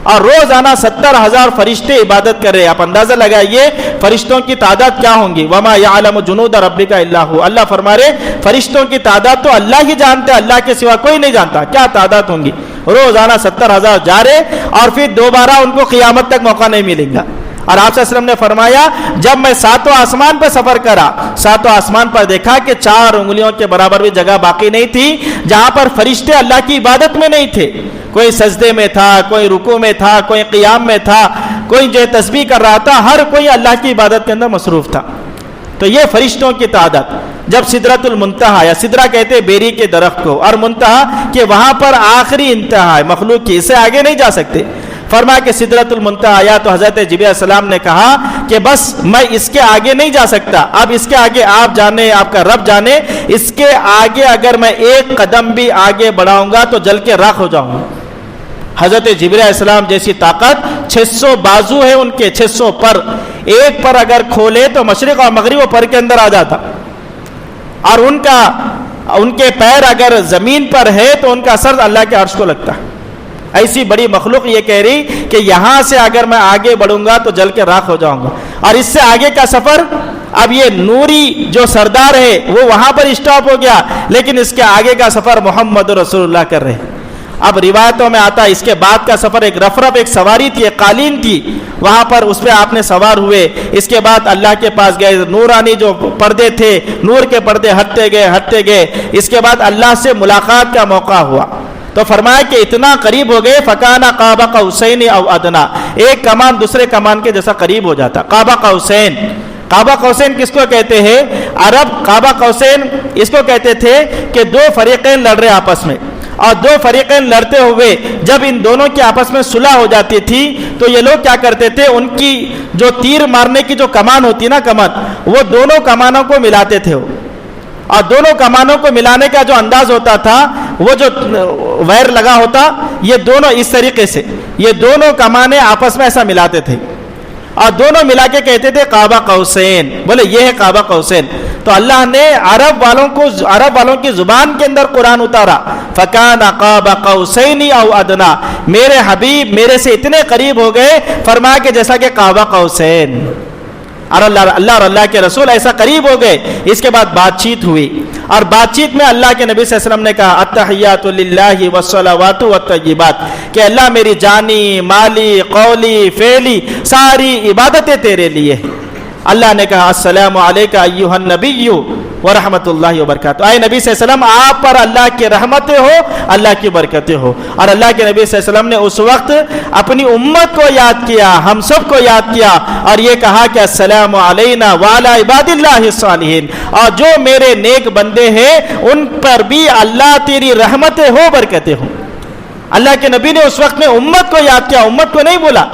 اور روزانہ 70,000 فرشتے عبادت کر رہے. آپ اندازہ لگائیے فرشتوں کی تعداد کیا ہوں گی. وما یعلم جنود ربک الا هو. اللہ فرما رہے فرشتوں کی تعداد تو اللہ ہی جانتا ہے، اللہ کے سوا کوئی نہیں جانتا کیا تعداد ہوں گی. روزانہ 70,000 جا رہے اور پھر دوبارہ ان کو قیامت تک موقع نہیں ملے گا. اور آپ صلی اللہ علیہ وسلم نے فرمایا جب میں 7 آسمان پر سفر کرا، 7 آسمان پر دیکھا کہ 4 انگلیوں کے برابر بھی جگہ باقی نہیں تھی جہاں پر فرشتے اللہ کی عبادت میں نہیں تھے. کوئی سجدے میں تھا، کوئی رکوع میں تھا، کوئی قیام میں تھا، کوئی جو تسبیح کر رہا تھا، ہر کوئی اللہ کی عبادت کے اندر مصروف تھا. تو یہ فرشتوں کی تعداد. جب سدرۃ المنتہا آیا، سدرہ کہتے بیری کے درخت کو، اور منتہا کہ وہاں پر آخری انتہا ہے مخلوق کی، اس سے آگے نہیں جا سکتے. فرمایا کہ سدرۃ المنتہا آیا تو حضرت جبرائیل علیہ السلام نے کہا کہ بس میں اس کے آگے نہیں جا سکتا، اب اس کے آگے آپ جانے، آپ کا رب جانے، اس کے آگے اگر میں ایک قدم بھی آگے بڑھاؤں گا تو جل کے راکھ ہو جاؤں گا. حضرت جبرائیل علیہ السلام جیسی طاقت، 600 بازو ہے ان کے، 600 پر، ایک پر اگر کھولے تو مشرق اور مغرب وہ پر کے اندر آ جاتا. اور ان کے پیر اگر زمین پر ہے تو ان کا سر اللہ کے عرش کو لگتا ہے. ایسی بڑی مخلوق یہ کہہ رہی کہ یہاں سے اگر میں آگے بڑھوں گا تو جل کے راکھ ہو جاؤں گا. اور اس سے آگے کا سفر، اب یہ نوری جو سردار ہے وہ وہاں پر اسٹاپ ہو گیا، لیکن اس کے آگے کا سفر محمد رسول اللہ کر رہے ہیں. اب روایتوں میں آتا اس کے بعد کا سفر ایک رفرف، ایک سواری تھی، ایک قالین تھی، وہاں پر اس پہ آپ نے سوار ہوئے، اس کے بعد اللہ کے پاس گئے، نورانی جو پردے تھے، نور کے پردے ہٹتے گئے، اس کے بعد اللہ سے ملاقات کا موقع ہوا، تو فرمایا کہ اتنا قریب ہو گئے، فکانا قاب قوسین او ادنا، ایک کمان دوسرے کمان کے جیسا قریب ہو جاتا۔ قاب قوسین، قاب قوسین کس کو کہتے ہیں؟ عرب قاب قوسین اس کو کہتے تھے کہ دو فریقین لڑ رہے آپس میں، اور دو فریقین لڑتے ہوئے جب ان دونوں کے آپس میں صلح ہو جاتی تھی تو یہ لوگ کیا کرتے تھے، ان کی جو تیر مارنے کی جو کمان ہوتی نا، کمان، وہ دونوں کمانوں کو ملاتے تھے، اور دونوں کمانوں کو ملانے کا جو انداز ہوتا تھا، وہ جو وائر لگا ہوتا، یہ دونوں اس طریقے سے یہ دونوں کمانیں آپس میں ایسا ملاتے تھے، اور دونوں ملا کے کہتے تھے قاب قوسین، بولے یہ ہے قاب قوسین۔ تو اللہ نے عرب والوں کی زبان کے اندر قرآن اتارا، فکان قاب قوسین او ادنا، میرے حبیب میرے سے اتنے قریب ہو گئے، فرمایا کہ جیسا کہ قاب قوسین، اور اللہ اور اللہ کے رسول ایسا قریب ہو گئے۔ اس کے بعد بات چیت ہوئی، اور بات چیت میں اللہ کے نبی صلی اللہ علیہ وسلم نے کہا التحیات للہ والصلوات والطیبات، کہ اللہ میری جانی، مالی، قولی، فعلی ساری عبادتیں تیرے لیے۔ اللہ نے کہا السلام علیکہ ایھا النبی ورحمۃ اللہ وبرکاتہ، اے نبی صلی اللہ علیہ وسلم آپ پر اللہ کی رحمتیں ہو، اللہ کی برکتیں ہو۔ اور اللہ کے نبی صلی اللہ علیہ وسلم نے اس وقت اپنی امت کو یاد کیا، ہم سب کو یاد کیا، اور یہ کہا کہ السلام علینا وعلی عباد اللہ الصالحین، اور جو میرے نیک بندے ہیں ان پر بھی اللہ تیری رحمتیں ہو، برکتیں ہو۔ اللہ کے نبی نے اس وقت میں امت کو یاد کیا، امت کو نہیں بولا۔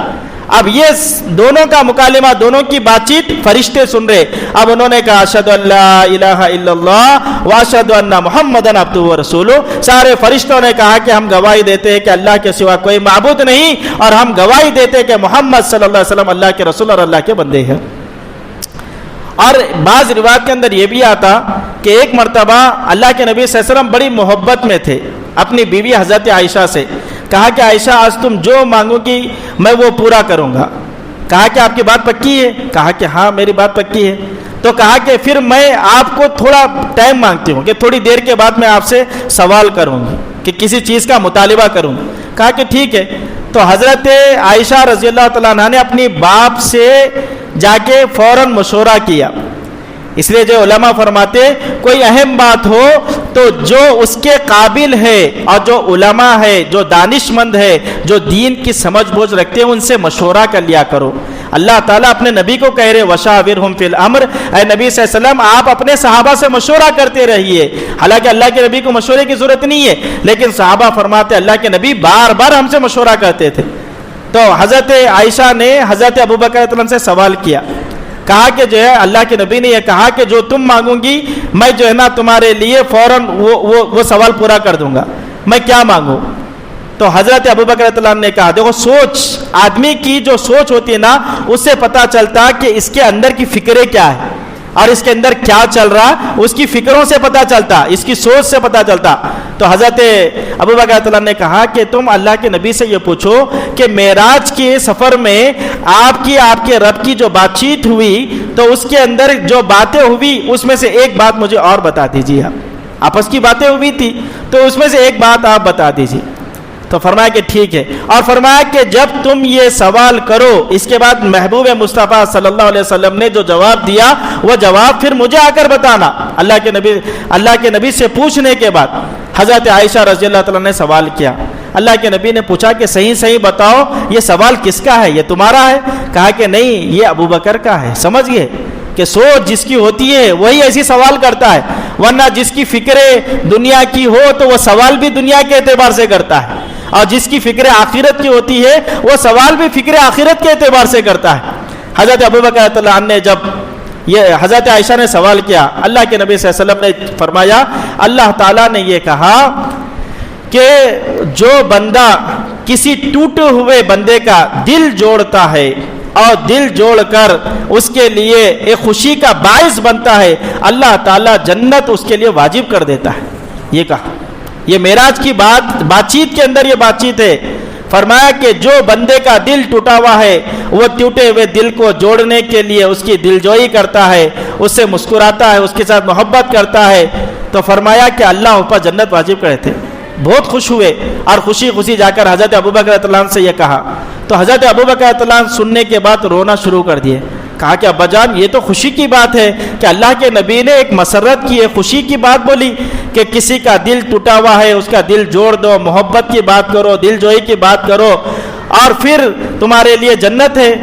اب یہ دونوں کا مکالمہ، دونوں کی بات چیت فرشتے سن رہے، اب انہوں نے کہا اشہد ان لا الہ الا اللہ واشہد ان محمدن عبدہ ورسولہ، سارے فرشتوں نے کہا کہ ہم گواہی دیتے ہیں کہ اللہ کے سوا کوئی معبود نہیں، اور ہم گواہی دیتے ہیں کہ محمد صلی اللہ علیہ وسلم اللہ کے رسول اور اللہ کے بندے ہیں۔ اور بعض روایت کے اندر یہ بھی آتا کہ ایک مرتبہ اللہ کے نبی صلی اللہ علیہ وسلم بڑی محبت میں تھے اپنی بیوی حضرت عائشہ سے، کہا کہ عائشہ آج تم جو مانگو گی میں وہ پورا کروں گا۔ کہا کہ آپ کی بات پکی ہے؟ کہا کہ ہاں میری بات پکی ہے۔ تو کہا کہ پھر میں آپ کو تھوڑا ٹائم مانگتی ہوں کہ تھوڑی دیر کے بعد میں آپ سے سوال کروں گی، کہ کسی چیز کا مطالبہ کروں گی۔ کہا کہ ٹھیک ہے۔ تو حضرت عائشہ رضی اللہ تعالیٰ عنہ نے اپنی باپ سے جا کے فوراً مشورہ کیا۔ اس لیے جو علماء فرماتے کوئی اہم بات ہو تو جو اس کے قابل ہے، اور جو علماء ہے، جو دانش مند ہے، جو دین کی سمجھ بوجھ رکھتے ہیں، ان سے مشورہ کر لیا کرو۔ اللہ تعالیٰ اپنے نبی کو کہہ رہے وشاورہم فی الامر، اے نبی صلی اللہ علیہ وسلم آپ اپنے صحابہ سے مشورہ کرتے رہیے۔ حالانکہ اللہ کے نبی کو مشورے کی ضرورت نہیں ہے، لیکن صحابہ فرماتے اللہ کے نبی بار بار ہم سے مشورہ کرتے تھے۔ تو حضرت عائشہ نے حضرت ابوبکر رضی اللہ عنہ سے سوال کیا، کہا کہ جو ہے اللہ کے نبی نے یہ کہا کہ جو تم مانگوں گی میں جو ہے نا تمہارے لیے فوراً وہ سوال پورا کر دوں گا، میں کیا مانگوں؟ تو حضرت ابوبکر رضی اللہ عنہ نے کہا دیکھو سوچ، آدمی کی جو سوچ ہوتی ہے نا اس سے پتہ چلتا کہ اس کے اندر کی فکریں کیا ہے اور اس کے اندر کیا چل رہا، اس کی فکروں سے پتہ چلتا، اس کی سوچ سے پتہ چلتا۔ تو حضرت ابوبکر رضی اللہ عنہ نے کہا کہ تم اللہ کے نبی سے یہ پوچھو کہ معراج کے سفر میں آپ کے رب کی جو بات چیت ہوئی تو اس کے اندر جو باتیں ہوئی اس میں سے ایک بات مجھے اور بتا دیجیے۔ آپس کی باتیں ہوئی تھی تو اس میں سے ایک بات آپ بتا دیجیے۔ تو فرمایا کہ ٹھیک ہے، اور فرمایا کہ جب تم یہ سوال کرو، اس کے بعد محبوب مصطفیٰ صلی اللہ علیہ وسلم نے جو جواب دیا وہ جواب پھر مجھے آ کر بتانا۔ اللہ کے نبی سے پوچھنے کے بعد حضرت عائشہ رضی اللہ تعالیٰ نے سوال کیا، اللہ کے نبی نے پوچھا کہ صحیح بتاؤ یہ سوال کس کا ہے، یہ تمہارا ہے؟ کہا کہ نہیں یہ ابوبکر کا ہے۔ سمجھ گئے کہ سوچ جس کی ہوتی ہے وہی ایسی سوال کرتا ہے، ورنہ جس کی فکریں دنیا کی ہو تو وہ سوال بھی دنیا کے اعتبار سے کرتا ہے، اور جس کی فکر آخرت کی ہوتی ہے وہ سوال بھی فکر آخرت کے اعتبار سے کرتا ہے۔ حضرت ابوبکر رضی اللہ عنہ نے جب یہ حضرت عائشہ نے سوال کیا، اللہ کے نبی صلی اللہ علیہ وسلم نے فرمایا اللہ تعالیٰ نے یہ کہا کہ جو بندہ کسی ٹوٹے ہوئے بندے کا دل جوڑتا ہے اور دل جوڑ کر اس کے لیے ایک خوشی کا باعث بنتا ہے، اللہ تعالیٰ جنت اس کے لیے واجب کر دیتا ہے۔ یہ کہا، یہ معراج کی بات چیت کے اندر یہ بات چیت ہے۔ فرمایا کہ جو بندے کا دل ٹوٹا ہوا ہے وہ ٹوٹے ہوئے دل کو جوڑنے کے لیے اس کی دلجوئی کرتا ہے، اس سے مسکراتا ہے، اس کے ساتھ محبت کرتا ہے، تو فرمایا کہ اللہ اوپر جنت واجب کرے تھے۔ بہت خوش ہوئے اور خوشی خوشی جا کر حضرت ابوبکر رضی اللہ عنہ سے یہ کہا. تو حضرت ابوبکر رضی اللہ عنہ سننے کے بعد رونا شروع کر دیے. کہا کہ ابا جان یہ تو خوشی کی بات ہے کہ اللہ کے نبی نے ایک مسرت کی ہے، خوشی کی بات بولی کہ کسی کا دل ٹوٹا ہوا ہے اس کا دل جوڑ دو، محبت کی بات کرو، دل جوئی کی بات کرو اور پھر تمہارے لیے جنت ہے.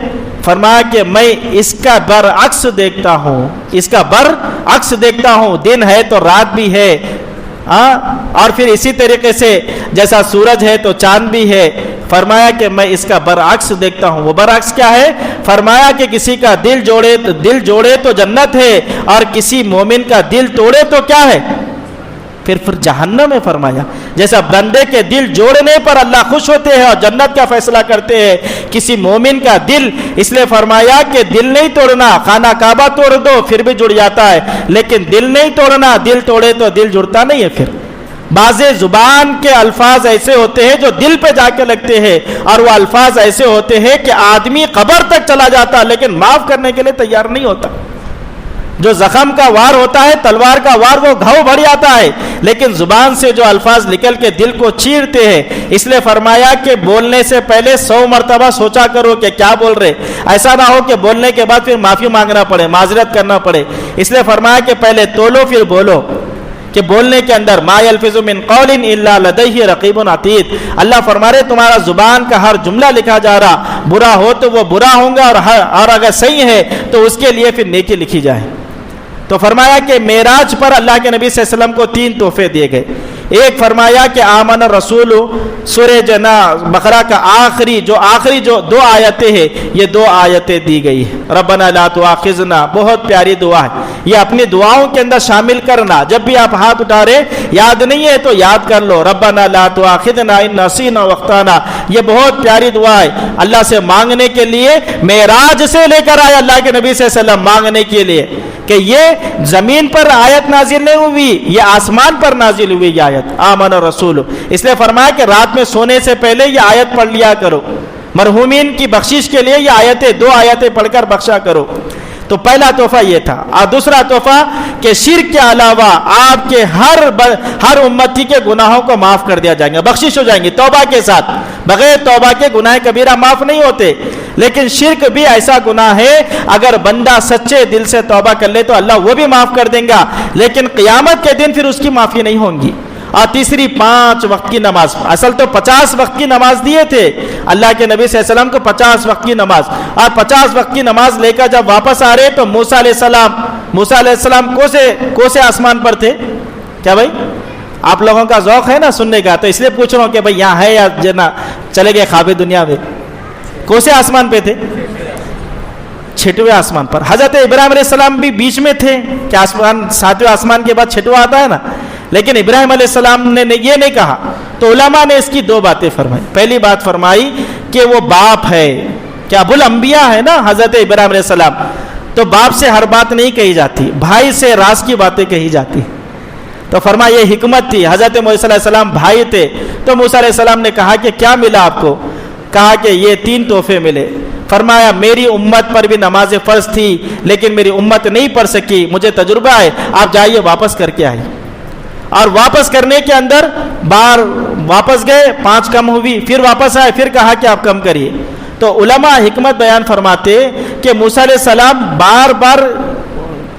فرمایا کہ میں اس کا برعکس دیکھتا ہوں، اس کا برعکس دیکھتا ہوں، دن ہے تو رات بھی ہے، اور پھر اسی طریقے سے جیسا سورج ہے تو چاند بھی ہے. فرمایا کہ میں اس کا برعکس دیکھتا ہوں. وہ برعکس کیا ہے؟ فرمایا کہ کسی کا دل جوڑے تو جنت ہے اور کسی مومن کا دل توڑے تو کیا ہے؟ پھر جہنم ہے. فرمایا جیسا بندے کے دل جوڑنے پر اللہ خوش ہوتے ہیں اور جنت کا فیصلہ کرتے ہیں، کسی مومن کا دل، اس لیے فرمایا کہ دل نہیں توڑنا. خانہ کعبہ توڑ دو پھر بھی جڑ جاتا ہے، لیکن دل نہیں توڑنا. دل توڑے تو دل جڑتا نہیں ہے. پھر بعض زبان کے الفاظ ایسے ہوتے ہیں جو دل پہ جا کے لگتے ہیں، اور وہ الفاظ ایسے ہوتے ہیں کہ آدمی قبر تک چلا جاتا لیکن معاف کرنے کے لیے تیار نہیں ہوتا. جو زخم کا وار ہوتا ہے، تلوار کا وار، وہ گھاؤ بڑھ جاتا ہے، لیکن زبان سے جو الفاظ نکل کے دل کو چیرتے ہیں. اس لیے فرمایا کہ بولنے سے پہلے 100 مرتبہ سوچا کرو کہ کیا بول رہے. ایسا نہ ہو کہ بولنے کے بعد پھر معافی مانگنا پڑے، معذرت کرنا پڑے. اس لیے فرمایا کہ پہلے تولو پھر بولو، کہ بولنے کے اندر ما یلفظ من قول الا لدیہ رقیب عتید. اللہ فرما رہے تمہارا زبان کا ہر جملہ لکھا جا رہا، برا ہو تو وہ برا ہوں گا اور اگر صحیح ہے تو اس کے لیے پھر نیکی لکھی جائے. تو فرمایا کہ معراج پر اللہ کے نبی صلی اللہ علیہ وسلم کو 3 تحفے دیے گئے. ایک فرمایا کہ آمن الرسول، سورہ جنا بقرہ کا آخری جو 2 آیتیں ہیں، یہ 2 آیتیں دی گئی ہیں. ربنا لا تؤاخذنا، بہت پیاری دعا ہے، یہ اپنی دعاؤں کے اندر شامل کرنا. جب بھی آپ ہاتھ اٹھا رہے، یاد نہیں ہے تو یاد کر لو، ربنا لا تؤاخذنا ان نسینا واخطانا. یہ بہت پیاری دعا ہے اللہ سے مانگنے کے لیے. معراج سے لے کر آئے اللہ کے نبی صلی اللہ علیہ وسلم مانگنے کے لیے کہ یہ زمین پر آیت نازل نہیں ہوئی، یہ آسمان پر نازل ہوئی یہ آیت. آمن الرسول، اس لیے فرمایا کہ رات میں سونے سے پہلے یہ آیت پڑھ لیا کرو. مرحومین کی بخشش کے لیے یہ آیتیں 2 آیتیں پڑھ کر بخشا کرو. تو پہلا تحفہ یہ تھا. اور دوسرا تحفہ کہ شرک کے علاوہ آپ کے ہر امتی کے گناہوں کو معاف کر دیا جائیں گے، بخشش ہو جائیں گے توبہ کے ساتھ. بغیر توبہ کے گناہ کبیرہ معاف نہیں ہوتے، لیکن شرک بھی ایسا گناہ ہے اگر بندہ سچے دل سے توبہ کر لے تو اللہ وہ بھی معاف کر دیں گا، لیکن قیامت کے دن پھر اس کی معافی نہیں ہوں گی. اور تیسری 5 وقت کی نماز. اصل تو 50 وقت کی نماز دیے تھے اللہ کے نبی صلی اللہ علیہ وسلم کو، 50 وقت کی نماز. اور 50 وقت کی نماز لے کر جب واپس آ رہے تو موسیٰ علیہ السلام کوسے آسمان پر تھے. کیا بھائی آپ لوگوں کا ذوق ہے نا سننے کا، تو اس لیے پوچھ رہا ہوں کہ بھائی یہاں ہے یا جنا چلے گئے خواب دنیا میں. کوسے آسمان پہ تھے؟ 6ویں آسمان پر. حضرت ابراہیم علیہ السلام بھی بیچ میں تھے کہ 7ویں آسمان کے بعد 6واں آتا ہے نا، لیکن ابراہیم علیہ السلام نے یہ نہیں کہا. تو علماء نے اس کی 2 باتیں فرمائی. پہلی بات فرمائی کہ وہ باپ ہے، کہ ابو الانبیاء ہے نا حضرت ابراہیم علیہ السلام، تو باپ سے ہر بات نہیں کہی جاتی، بھائی سے راز کی باتیں کہی جاتی. تو فرمایا یہ حکمت تھی. حضرت موسیٰ علیہ السلام بھائی تھے، تو موسیٰ علیہ السلام نے کہا کہ کیا ملا آپ کو؟ کہا کہ یہ 3 تحفے ملے. فرمایا میری امت پر بھی نماز فرض تھی لیکن میری امت نہیں پڑھ سکی، مجھے تجربہ ہے، آپ جائیے واپس کر کے آئیے. اور واپس کرنے کے اندر بار واپس گئے، 5 کم ہوئی، پھر واپس آئے، پھر کہا کہ آپ کم کریے. تو علماء حکمت بیان فرماتے کہ موسیٰ علیہ السلام بار بار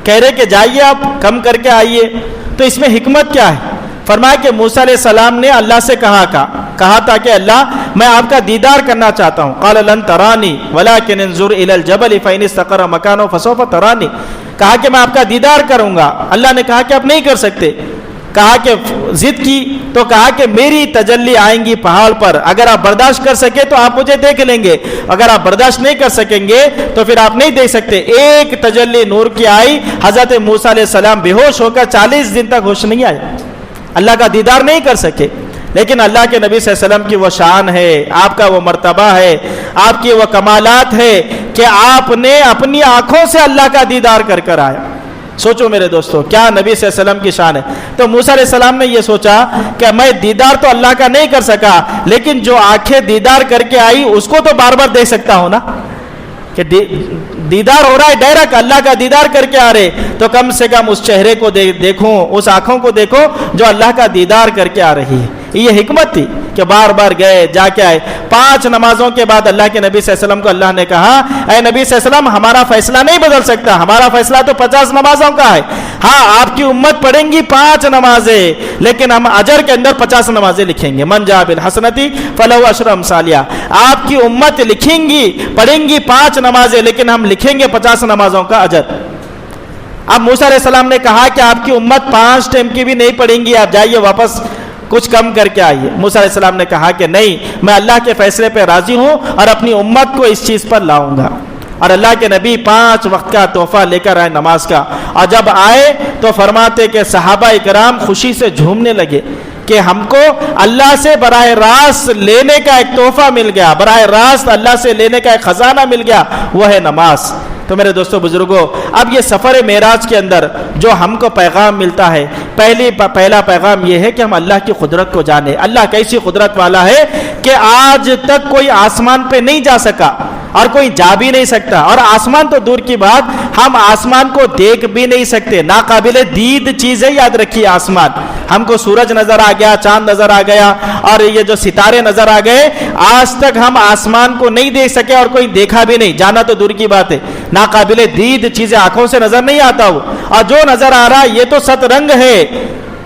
کہہ رہے کہ جائیے آپ کم کر کے آئیے. تو اس میں حکمت کیا ہے؟ فرمایا کہ موسیٰ علیہ السلام نے اللہ سے کہا تھا کہ اللہ میں آپ کا دیدار کرنا چاہتا ہوں. قال لن ترانی ولکن انظر الی الجبل فإن استقر مکانہ فسوف ترانی. کہا کہ میں آپ کا دیدار کروں گا. اللہ نے کہا کہ آپ نہیں کر سکتے. کہا کہ ضد کی تو کہا کہ میری تجلی آئیں گی پہاڑ پر، اگر آپ برداشت کر سکے تو آپ مجھے دیکھ لیں گے، اگر آپ برداشت نہیں کر سکیں گے تو پھر آپ نہیں دیکھ سکتے. ایک تجلی نور کی آئی، حضرت موسیٰ علیہ السلام بے ہوش ہو کر 40 دن تک ہوش نہیں آئے، اللہ کا دیدار نہیں کر سکے. لیکن اللہ کے نبی صلی اللہ علیہ وسلم کی وہ شان ہے، آپ کا وہ مرتبہ ہے، آپ کی وہ کمالات ہے کہ آپ نے اپنی آنکھوں سے اللہ کا دیدار کر کر آیا. سوچو میرے دوستو کیا نبی صلی اللہ علیہ وسلم کی شان ہے. تو موسیٰ علیہ السلام نے یہ سوچا کہ میں دیدار تو اللہ کا نہیں کر سکا، لیکن جو آنکھیں دیدار کر کے آئی اس کو تو بار بار دیکھ سکتا ہوں نا، کہ دیدار ہو رہا ہے ڈائریکٹ اللہ کا دیدار کر کے آ رہے، تو کم سے کم اس چہرے کو دیکھوں، اس آنکھوں کو دیکھو جو اللہ کا دیدار کر کے آ رہی ہے. یہ حکمت تھی کہ بار بار گئے جا کے آئے. 5 نمازوں کے بعد اللہ کے نبی صلی اللہ علیہ وسلم کو اللہ نے کہا اے نبی صلی اللہ علیہ وسلم ہمارا فیصلہ نہیں بدل سکتا, ہمارا فیصلہ تو 50 نمازوں کا ہے. ہاں آپ کی امت پڑھیں گی 5 نمازیں لیکن ہم اجر کے اندر 50 نمازیں لکھیں گے. من جاء بالحسنۃ فلہ عشر امثالہا. آپ کی امت لکھیں گی پڑھیں گی 5 نمازیں لیکن ہم لکھیں گے 50 نمازوں کا اجر. اب موسیٰ علیہ السلام نے کہا کہ آپ کی امت 5 ٹائم کی بھی نہیں پڑھیں گی, آپ جائیے واپس کچھ کم کر کے آئیے. موسیٰ علیہ السلام نے کہا کہ نہیں, میں اللہ کے فیصلے پہ راضی ہوں اور اپنی امت کو اس چیز پر لاؤں گا. اور اللہ کے نبی 5 وقت کا تحفہ لے کر آئے نماز کا, اور جب آئے تو فرماتے کہ صحابہ اکرام خوشی سے جھومنے لگے کہ ہم کو اللہ سے براہ راست لینے کا ایک تحفہ مل گیا, براہ راست اللہ سے لینے کا ایک خزانہ مل گیا, وہ ہے نماز. تو میرے دوستو بزرگوں, اب یہ سفر معراج کے اندر جو ہم کو پیغام ملتا ہے, پہلا پیغام یہ ہے کہ ہم اللہ کی قدرت کو جانیں. اللہ کیسی قدرت والا ہے کہ آج تک کوئی آسمان پہ نہیں جا سکا اور کوئی جا بھی نہیں سکتا, اور آسمان تو دور کی بات, ہم آسمان کو دیکھ بھی نہیں سکتے. ناقابل دید چیز ہے, یاد رکھیے آسمان. ہم کو سورج نظر آ گیا, چاند نظر آ گیا اور یہ جو ستارے نظر آ گئے, آج تک ہم آسمان کو نہیں دیکھ سکے اور کوئی دیکھا بھی نہیں, جانا تو دور کی بات ہے. ناقابل دید چیزیں آنکھوں سے نظر نہیں آتا وہ, اور جو نظر آ رہا یہ تو ست رنگ ہے,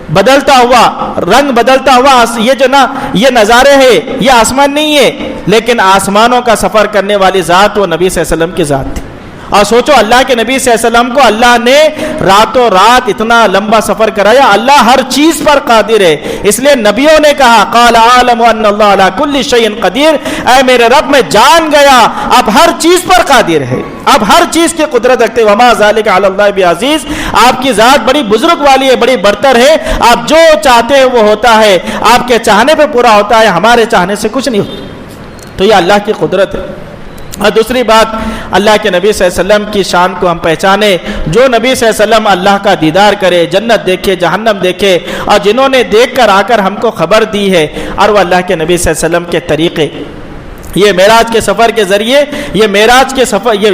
بدلتا ہوا رنگ بدلتا ہوا, یہ جو نا یہ نظارے ہے یہ آسمان نہیں ہے. لیکن آسمانوں کا سفر کرنے والی ذات وہ نبی صلی اللہ علیہ وسلم کی ذات تھی. اور سوچو اللہ کے نبی صلی اللہ علیہ وسلم کو اللہ نے راتوں رات اتنا لمبا سفر کرایا. اللہ ہر چیز پر قادر ہے, اس لیے نبیوں نے کہا قال عالم ان اللہ علی کل شیء قدیر, اے میرے رب میں جان گیا اب ہر چیز پر قادر ہے, اب ہر چیز کی قدرت رکھتے. وما ذلک علی اللہ بعزیز, آپ کی ذات بڑی بزرگ والی ہے, بڑی برتر ہے, آپ جو چاہتے ہیں وہ ہوتا ہے, آپ کے چاہنے پہ پورا ہوتا ہے, ہمارے چاہنے سے کچھ نہیں ہوتا. تو یہ اللہ کی قدرت ہے. اور دوسری بات, اللہ کے نبی صلی اللہ علیہ وسلم کی شان کو ہم پہچانیں. جو نبی صلی اللہ علیہ وسلم اللہ کا دیدار کرے, جنت دیکھے, جہنم دیکھے, اور جنہوں نے دیکھ کر آ کر ہم کو خبر دی ہے, اور وہ اللہ کے نبی صلی اللہ علیہ وسلم کے طریقے, یہ معراج کے سفر کے ذریعے, یہ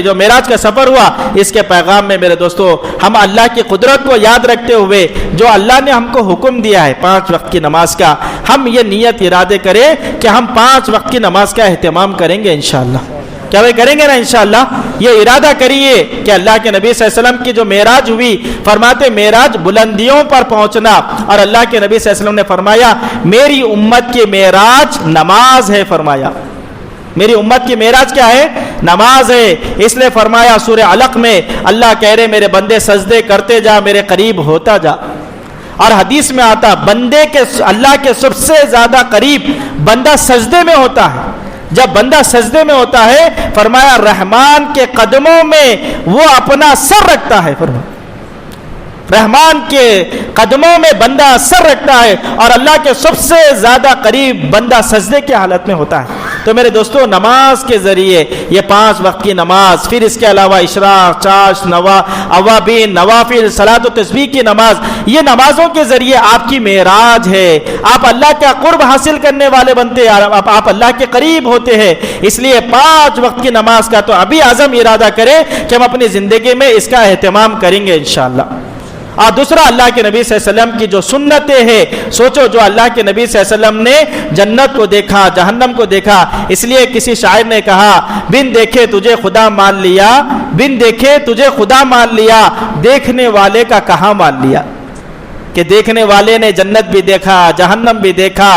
جو معراج کا سفر ہوا, اس کے پیغام میں میرے دوستو ہم اللہ کی قدرت کو یاد رکھتے ہوئے جو اللہ نے ہم کو حکم دیا ہے 5 وقت کی نماز کا, ہم یہ نیت ارادے کریں کہ ہم 5 وقت کی نماز کا اہتمام کریں گے انشاءاللہ. کیا وہ کریں گے نا انشاءاللہ؟ یہ ارادہ کریے کہ اللہ کے نبی صلی اللہ علیہ وسلم کی جو معراج ہوئی, فرماتے معراج بلندیوں پر پہنچنا, اور اللہ کے نبی صلی اللہ علیہ وسلم نے فرمایا میری امت کی معراج نماز ہے. فرمایا میری امت کی معراج کیا ہے؟ نماز ہے. اس لیے فرمایا سورہ علق میں اللہ کہہ رہے میرے بندے سجدے کرتے جا, میرے قریب ہوتا جا. اور حدیث میں آتا بندے کے اللہ کے سب سے زیادہ قریب بندہ سجدے میں ہوتا ہے. جب بندہ سجدے میں ہوتا ہے, فرمایا رحمان کے قدموں میں وہ اپنا سر رکھتا ہے. فرمایا رحمان کے قدموں میں بندہ سر رکھتا ہے, اور اللہ کے سب سے زیادہ قریب بندہ سجدے کی حالت میں ہوتا ہے. تو میرے دوستو نماز کے ذریعے یہ 5 وقت کی نماز, پھر اس کے علاوہ اشراق, چاشت, اوابین, نوافل, صلاۃ و تسبیح کی نماز, یہ نمازوں کے ذریعے آپ کی معراج ہے. آپ اللہ کا قرب حاصل کرنے والے بنتے ہیں, آپ اللہ کے قریب ہوتے ہیں. اس لیے 5 وقت کی نماز کا تو ابھی عزم ارادہ کریں کہ ہم اپنی زندگی میں اس کا اہتمام کریں گے انشاءاللہ. اور دوسرا اللہ کے نبی صلی اللہ علیہ وسلم کی جو سنتیں ہیں, سوچو جو اللہ کے نبی صلی اللہ علیہ وسلم نے جنت کو دیکھا, جہنم کو دیکھا, اس لیے کسی شاعر نے کہا بن دیکھے تجھے خدا مان لیا, بن دیکھے تجھے خدا مان لیا, دیکھنے والے کا کہاں مان لیا. کہ دیکھنے والے نے جنت بھی دیکھا, جہنم بھی دیکھا,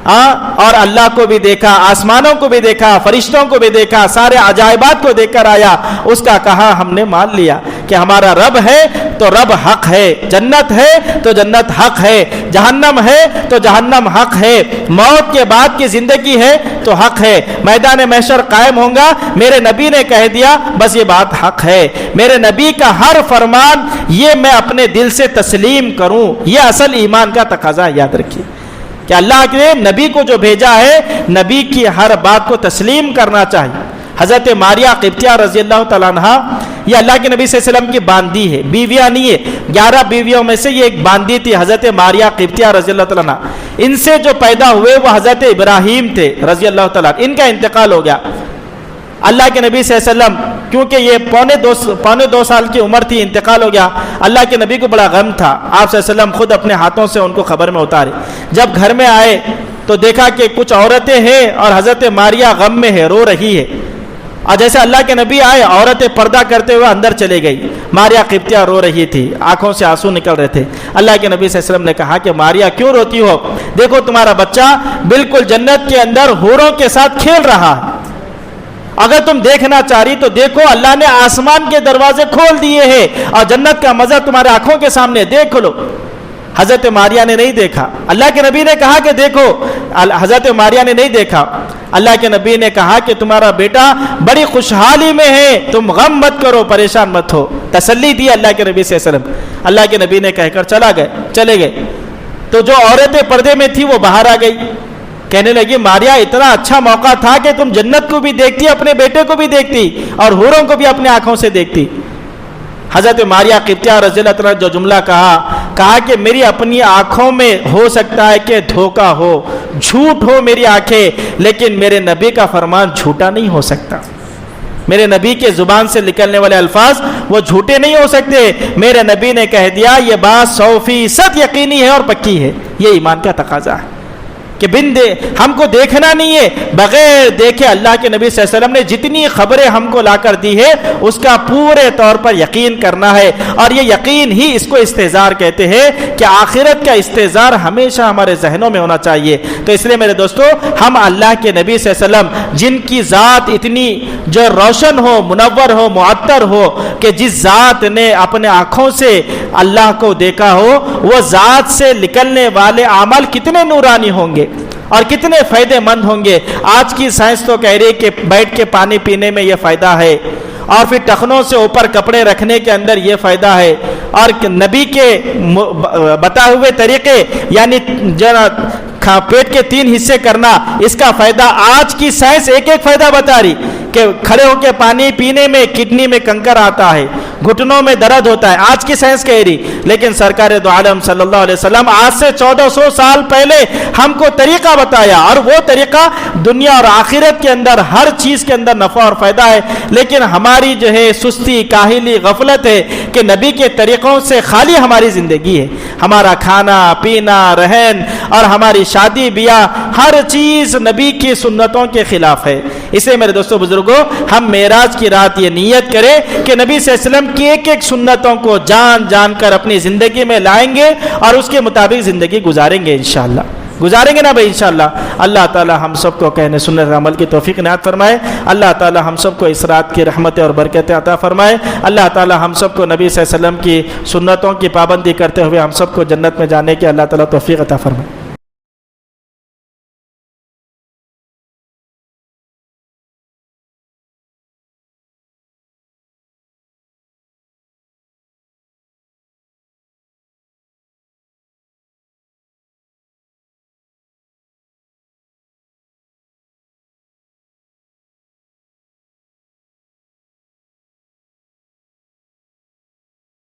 اور اللہ کو بھی دیکھا, آسمانوں کو بھی دیکھا, فرشتوں کو بھی دیکھا, سارے عجائبات کو دیکھ کر آیا, اس کا کہا ہم نے مان لیا کہ ہمارا رب ہے تو رب حق ہے, جنت ہے تو جنت حق ہے, جہنم ہے تو جہنم حق ہے, موت کے بعد کی زندگی ہے تو حق ہے, میدان محشر قائم ہوں گا, میرے نبی نے کہہ دیا, بس یہ بات حق ہے. میرے نبی کا ہر فرمان یہ میں اپنے دل سے تسلیم کروں, یہ اصل ایمان کا تقاضا. یاد رکھیے کہ اللہ نے نبی کو جو بھیجا ہے, نبی کی ہر بات کو تسلیم کرنا چاہیے. حضرت ماریہ قبطیہ رضی اللہ تعالیٰ عنہ, یہ اللہ کے نبی صلی اللہ علیہ وسلم کی باندی ہے, بیویاں نہیں ہے, 11 بیویوں میں سے یہ ایک باندی تھی, حضرت ماریہ قبطیہ رضی اللہ تعالیٰ عنہ. ان سے جو پیدا ہوئے وہ حضرت ابراہیم تھے رضی اللہ تعالیٰ, ان کا انتقال ہو گیا. اللہ کے نبی صلی اللہ علیہ وسلم کیونکہ یہ پونے دو سال کی عمر تھی، انتقال ہو گیا۔ اللہ کے نبی کو بڑا غم تھا، آپ صلی اللہ علیہ وسلم خود اپنے ہاتھوں سے ان کو قبر میں اتارے۔ جب گھر میں آئے تو دیکھا کہ کچھ عورتیں ہیں اور حضرت ماریہ غم میں ہے، رو رہی ہے۔ اور جیسے اللہ کے نبی آئے، عورتیں پردہ کرتے ہوئے اندر چلے گئی۔ ماریہ قبطیہ رو رہی تھی، آنکھوں سے آنسو نکل رہے تھے۔ اللہ کے نبی صلی اللہ علیہ وسلم نے کہا کہ ماریہ کیوں روتی ہو؟ دیکھو تمہارا بچہ بالکل جنت کے اندر حوروں کے ساتھ کھیل رہا ہے۔ اگر تم دیکھنا چاہ رہی تو دیکھو، اللہ نے آسمان کے دروازے کھول دیے ہیں اور جنت کا مزہ تمہارے آنکھوں کے سامنے، دیکھ لو۔ حضرت ماریہ نے نہیں دیکھا، اللہ کے نبی نے کہا کہ دیکھو، حضرت ماریہ نے نہیں دیکھا۔ اللہ کے نبی نے کہا کہ تمہارا بیٹا بڑی خوشحالی میں ہے، تم غم مت کرو، پریشان مت ہو، تسلی دی اللہ کے نبی صلی اللہ علیہ وسلم۔ اللہ کے نبی نے کہہ کر چلے گئے تو جو عورتیں پردے میں تھی وہ باہر آ گئی، کہنے لگی ماریہ اتنا اچھا موقع تھا کہ تم جنت کو بھی دیکھتی، اپنے بیٹے کو بھی دیکھتی اور حوروں کو بھی اپنے آنکھوں سے دیکھتی۔ حضرت ماریہ قبطیہ رضی اللہ عنہا جو جملہ کہا کہ میری اپنی آنکھوں میں ہو سکتا ہے کہ دھوکہ ہو، جھوٹ ہو میری آنکھیں، لیکن میرے نبی کا فرمان جھوٹا نہیں ہو سکتا۔ میرے نبی کے زبان سے نکلنے والے الفاظ وہ جھوٹے نہیں ہو سکتے۔ میرے نبی نے کہہ دیا، یہ بات 100% یقینی ہے اور پکی ہے۔ یہ ایمان کا تقاضا ہے کہ ہم کو دیکھنا نہیں ہے، بغیر دیکھے اللہ کے نبی صلی اللہ علیہ وسلم نے جتنی خبریں ہم کو لا کر دی ہے اس کا پورے طور پر یقین کرنا ہے۔ اور یہ یقین ہی اس کو استحضار کہتے ہیں کہ آخرت کا استحضار ہمیشہ ہمارے ذہنوں میں ہونا چاہیے۔ تو اس لیے میرے دوستو، ہم اللہ کے نبی صلی اللہ علیہ وسلم جن کی ذات اتنی جو روشن ہو، منور ہو، معطر ہو، کہ جس ذات نے اپنے آنکھوں سے اللہ کو دیکھا ہو، وہ ذات سے نکلنے والے اعمال کتنے نورانی ہوں گے اور کتنے فائدے مند ہوں گے۔ آج کی سائنس تو کہہ رہی ہے کہ بیٹھ کے پانی پینے میں یہ فائدہ ہے، اور پھر ٹخنوں سے اوپر کپڑے رکھنے کے اندر یہ فائدہ ہے، اور نبی کے بتائے ہوئے طریقے یعنی پیٹ کے 3 حصے کرنا، اس کا فائدہ آج کی سائنس ایک فائدہ بتا رہی کہ کھڑے ہو کے پانی پینے میں کڈنی میں کنکر آتا ہے، گھٹنوں میں درد ہوتا ہے، آج کی سائنس کہہ رہی۔ لیکن سرکار دو عالم صلی اللہ علیہ وسلم آج سے 1400 سال پہلے ہم کو طریقہ بتایا، اور وہ طریقہ دنیا اور آخرت کے اندر ہر چیز کے اندر نفع اور فائدہ ہے۔ لیکن ہماری جو ہے سستی، کاہلی، غفلت ہے کہ نبی کے طریقوں سے خالی ہماری زندگی ہے۔ ہمارا کھانا پینا، رہن اور ہماری شادی بیاہ، ہر چیز نبی کی سنتوں کے خلاف ہے۔ اسے میرے دوستو بزرگوں، ہم معراج کی رات یہ نیت کریں کہ نبی صلی اللہ علیہ وسلم کی ایک سنتوں کو جان کر اپنی زندگی میں لائیں گے اور اس کے مطابق زندگی گزاریں گے انشاءاللہ۔ گزاریں گے نا بھائی انشاءاللہ۔ اللہ تعالی ہم سب کو کہنے سنت عمل کی توفیق عنایت فرمائے۔ اللہ تعالی ہم سب کو اس رات کی رحمتیں اور برکتیں عطا فرمائے۔ اللہ تعالی ہم سب کو نبی صلی اللہ علیہ وسلم کی سنتوں کی پابندی کرتے ہوئے ہم سب کو جنت میں جانے کی اللہ تعالی توفیق عطا فرمائے۔